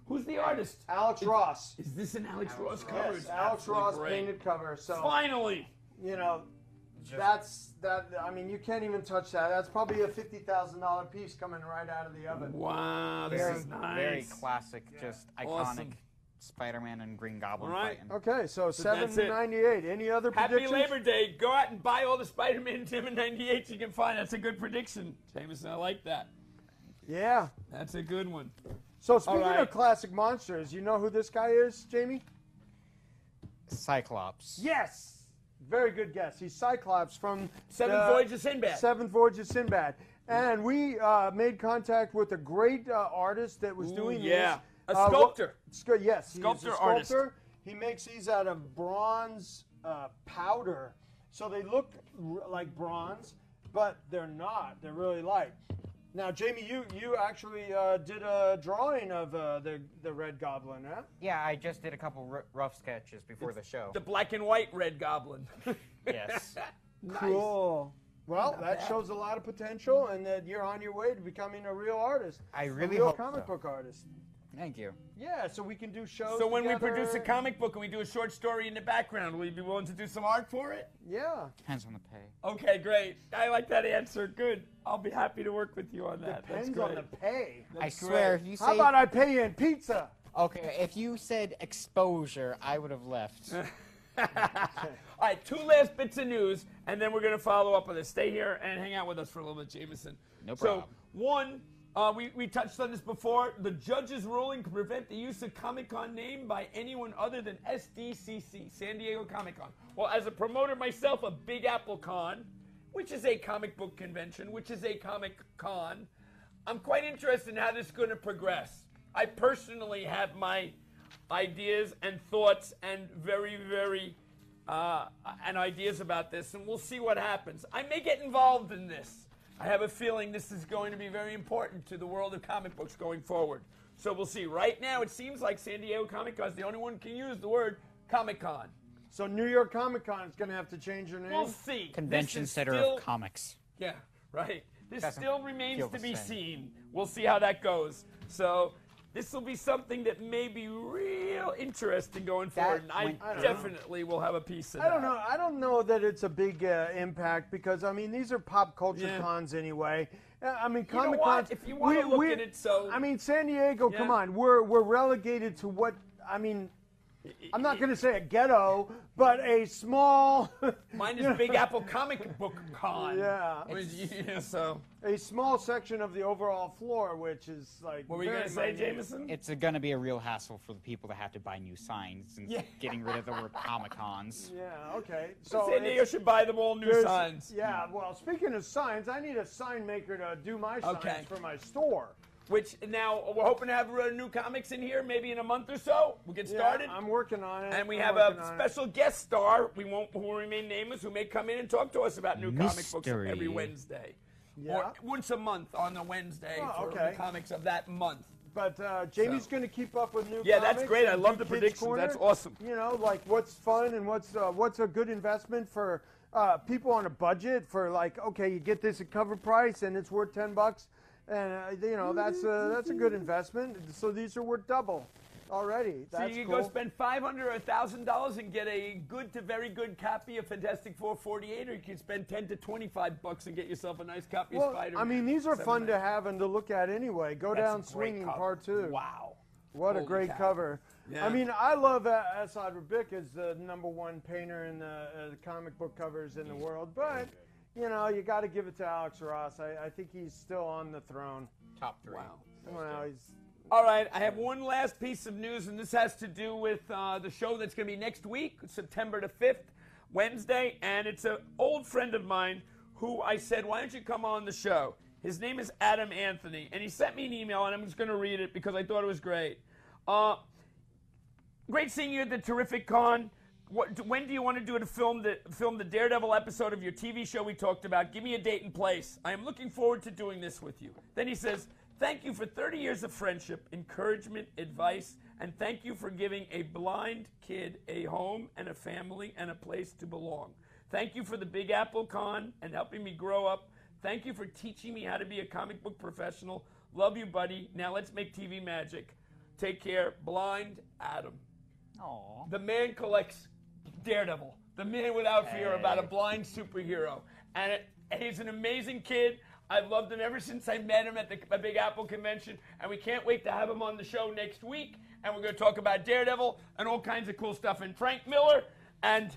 Who's the artist? Alex Ross. Is this an Alex Ross Ross. cover? Yes, It's Alex absolutely Ross great. painted cover. So Finally. you know, I mean, you can't even touch that. That's probably a $50,000 piece coming right out of the oven. Wow, this is nice. Very classic, just iconic Awesome. Spider-Man and Green Goblin All right. fighting. Okay, so that's it. 798. Any other Happy predictions? Labor Day. Go out and buy all the Spider-Man 798 you can find. That's a good prediction. Jameson, I like that. Yeah. That's a good one. So speaking right. of classic monsters, you know who this guy is, Jamie? Cyclops. Yes. Very good guess. He's Cyclops from Seventh Voyage of Sinbad. Seventh Voyage of Sinbad. And we made contact with a great artist that was doing yeah. these. A sculptor. Yes, Sculptor he's a artist. sculptor. He makes these out of bronze powder. So they look like bronze, but they're not. They're really light. Now, Jamie, you actually did a drawing of the Red Goblin, huh? Yeah, I just did a couple rough sketches before the show. The black and white Red Goblin. Yes. Nice. Cool. Well, Not that bad. shows a lot of potential, and that you're on your way to becoming a real artist. I really a real hope comic so. book artist. Thank you. Yeah, so we can do shows. So when we together. produce a comic book and we do a short story in the background, will you be willing to do some art for it? Yeah. Depends on the pay. Okay, great. I like that answer. Good. I'll be happy to work with you on that. Depends That's on great. the pay. I swear, if you say... How about I pay you in pizza? Okay, if you said exposure, I would have left. All right, two last bits of news, and then we're going to follow up with it. Stay here and hang out with us for a little bit, Jameson. No problem. So, one, we touched on this before. The judge's ruling can prevent the use of Comic-Con name by anyone other than SDCC, San Diego Comic-Con. Well, as a promoter myself of Big Apple Con, which is a comic book convention, which is a Comic-Con, I'm quite interested in how this is going to progress. I personally have my ideas and thoughts and and ideas about this, and we'll see what happens. I may get involved in this. I have a feeling this is going to be very important to the world of comic books going forward. So we'll see. Right now, it seems like San Diego Comic-Con is the only one who can use the word Comic-Con. So New York Comic Con is going to have to change their name? We'll see. Convention This is Center still- of Comics. Yeah, right. This Doesn't still remains feel to the be same. seen. We'll see how that goes. So this will be something that may be real interesting going forward, and I definitely will have a piece of I that. don't know. I don't know that it's a big impact because, I mean, these are pop culture Yeah. cons anyway. I mean, You know Comic what? Cons. If you want to look at it so... I mean, San Diego, Yeah. come on. We're relegated to what, I mean, I'm not going to say a ghetto, but a small. Mine is Big Apple Comic Book Con. Yeah. So. A small section of the overall floor, which is like. What were you going to say, Jameson? It's going to be a real hassle for the people that have to buy new signs and getting rid of the word Comic-Cons. Yeah, okay. So San Diego should buy them all new signs. Yeah, well, speaking of signs, I need a sign maker to do my signs for my store. Which now we're hoping to have new comics in here maybe in a month or so. We'll get started. I'm working on it. And we have a special guest star, who will remain nameless, who may come in and talk to us about new comic books every Wednesday. Yeah. Or once a month on a Wednesday for the comics of that month. But Jamie's going to keep up with new comics. Yeah, that's great. I love the Kids predictions. Corner. That's awesome. You know, like what's fun and what's a good investment for people on a budget for like, okay, you get this at cover price and it's worth $10. And you know that's a good investment. So these are worth double already. So you can go spend $500 or $1,000 and get a good to very good copy of Fantastic Four 48, or you can spend $10 to $25 and get yourself a nice copy of Spider-Man. I mean, these are fun to have and to look at anyway. Go Down Swinging Part 2. Wow. What a great cover. Yeah. I mean, I love Asad Rabik as the #1 painter in the comic book covers in the world, but. You know, you got to give it to Alex Ross. I think he's still on the throne. Top 3. Wow. Well, he's... All right, I have one last piece of news, and this has to do with the show that's going to be next week, September the 5th, Wednesday, and it's an old friend of mine who I said, why don't you come on the show? His name is Adam Anthony, and he sent me an email, and I'm just going to read it because I thought it was great. Great seeing you at the Terrific Con. When do you want to do it to film the Daredevil episode of your TV show we talked about? Give me a date and place. I am looking forward to doing this with you. Then he says, thank you for 30 years of friendship, encouragement, advice, and thank you for giving a blind kid a home and a family and a place to belong. Thank you for the Big Apple Con and helping me grow up. Thank you for teaching me how to be a comic book professional. Love you, buddy. Now let's make TV magic. Take care. Blind Adam. Aww. The man collects Daredevil, the man without fear about a blind superhero. And he's an amazing kid. I've loved him ever since I met him at the Big Apple convention, and we can't wait to have him on the show next week. And we're going to talk about Daredevil and all kinds of cool stuff. And Frank Miller and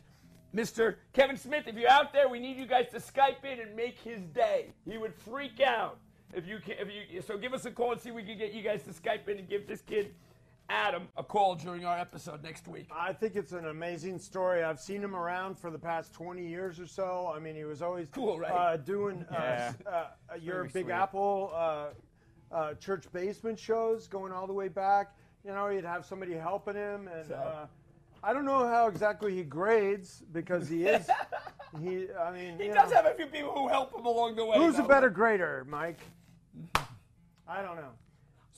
Mr. Kevin Smith, if you're out there, we need you guys to Skype in and make his day. He would freak out if you so give us a call and see if we can get you guys to Skype in and give this kid Adam a call during our episode next week. I think it's an amazing story. I've seen him around for the past 20 years or so. I mean, he was always cool, right? Doing your Very Big sweet. Apple church basement shows going all the way back. You know, he'd have somebody helping him, and I don't know how exactly he grades because he is. He does have a few people who help him along the way. Who's a better grader, Mike? I don't know.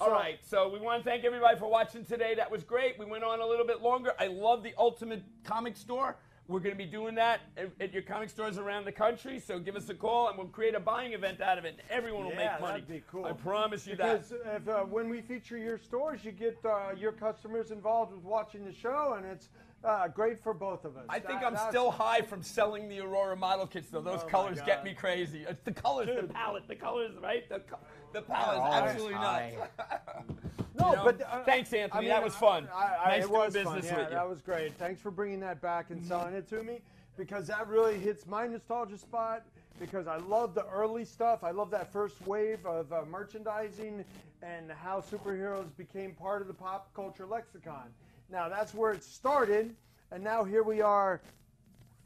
All right, so we want to thank everybody for watching today. That was great. We went on a little bit longer. I love the Ultimate Comic Store. We're going to be doing that at your comic stores around the country, so give us a call, and we'll create a buying event out of it, and everyone will make money. That'd be cool. I promise you because if, when we feature your stores, you get your customers involved with watching the show, and it's great for both of us. I think I'm still high from selling the Aurora model kits, though. Those colors get me crazy. It's the colors, the palette, the colors, right? The palette is absolutely nuts. No, but thanks, Anthony. That was fun. Nice it was doing business fun. Yeah, with you. that was great. Thanks for bringing that back and selling it to me, because that really hits my nostalgia spot. Because I love the early stuff. I love that first wave of merchandising and how superheroes became part of the pop culture lexicon. Now that's where it started, and now here we are,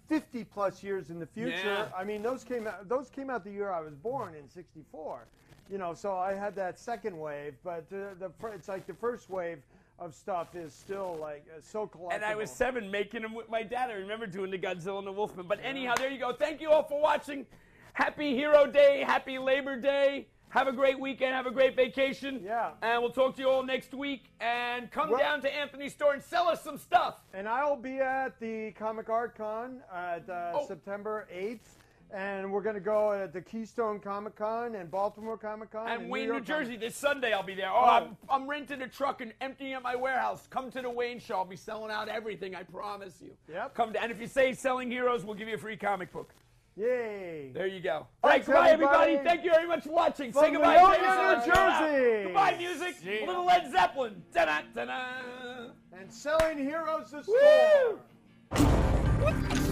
50 plus years in the future. Yeah. I mean, those came out the year I was born in '64. You know, so I had that second wave, but it's like the first wave of stuff is still like so collectible. And I was 7 making them with my dad. I remember doing the Godzilla and the Wolfman. But anyhow, there you go. Thank you all for watching. Happy Hero Day. Happy Labor Day. Have a great weekend. Have a great vacation. Yeah. And we'll talk to you all next week. And come down to Anthony's store and sell us some stuff. And I'll be at the Comic Art Con at September 8th. And we're going to go at the Keystone Comic Con and Baltimore Comic Con. And Wayne, New New York Jersey, this Sunday I'll be there. Oh, I'm renting a truck and emptying out my warehouse. Come to the Wayne show. I'll be selling out everything, I promise you. Yep. Come down. And if you say Selling Heroes, we'll give you a free comic book. Yay. There you go. All right, Thanks, goodbye, everybody. everybody. Thank you very much for watching. From Say goodbye, Leonia, Jason. New Jersey. Goodbye, music. A little Led Zeppelin. Da-da, da-da. And selling heroes to Woo! store.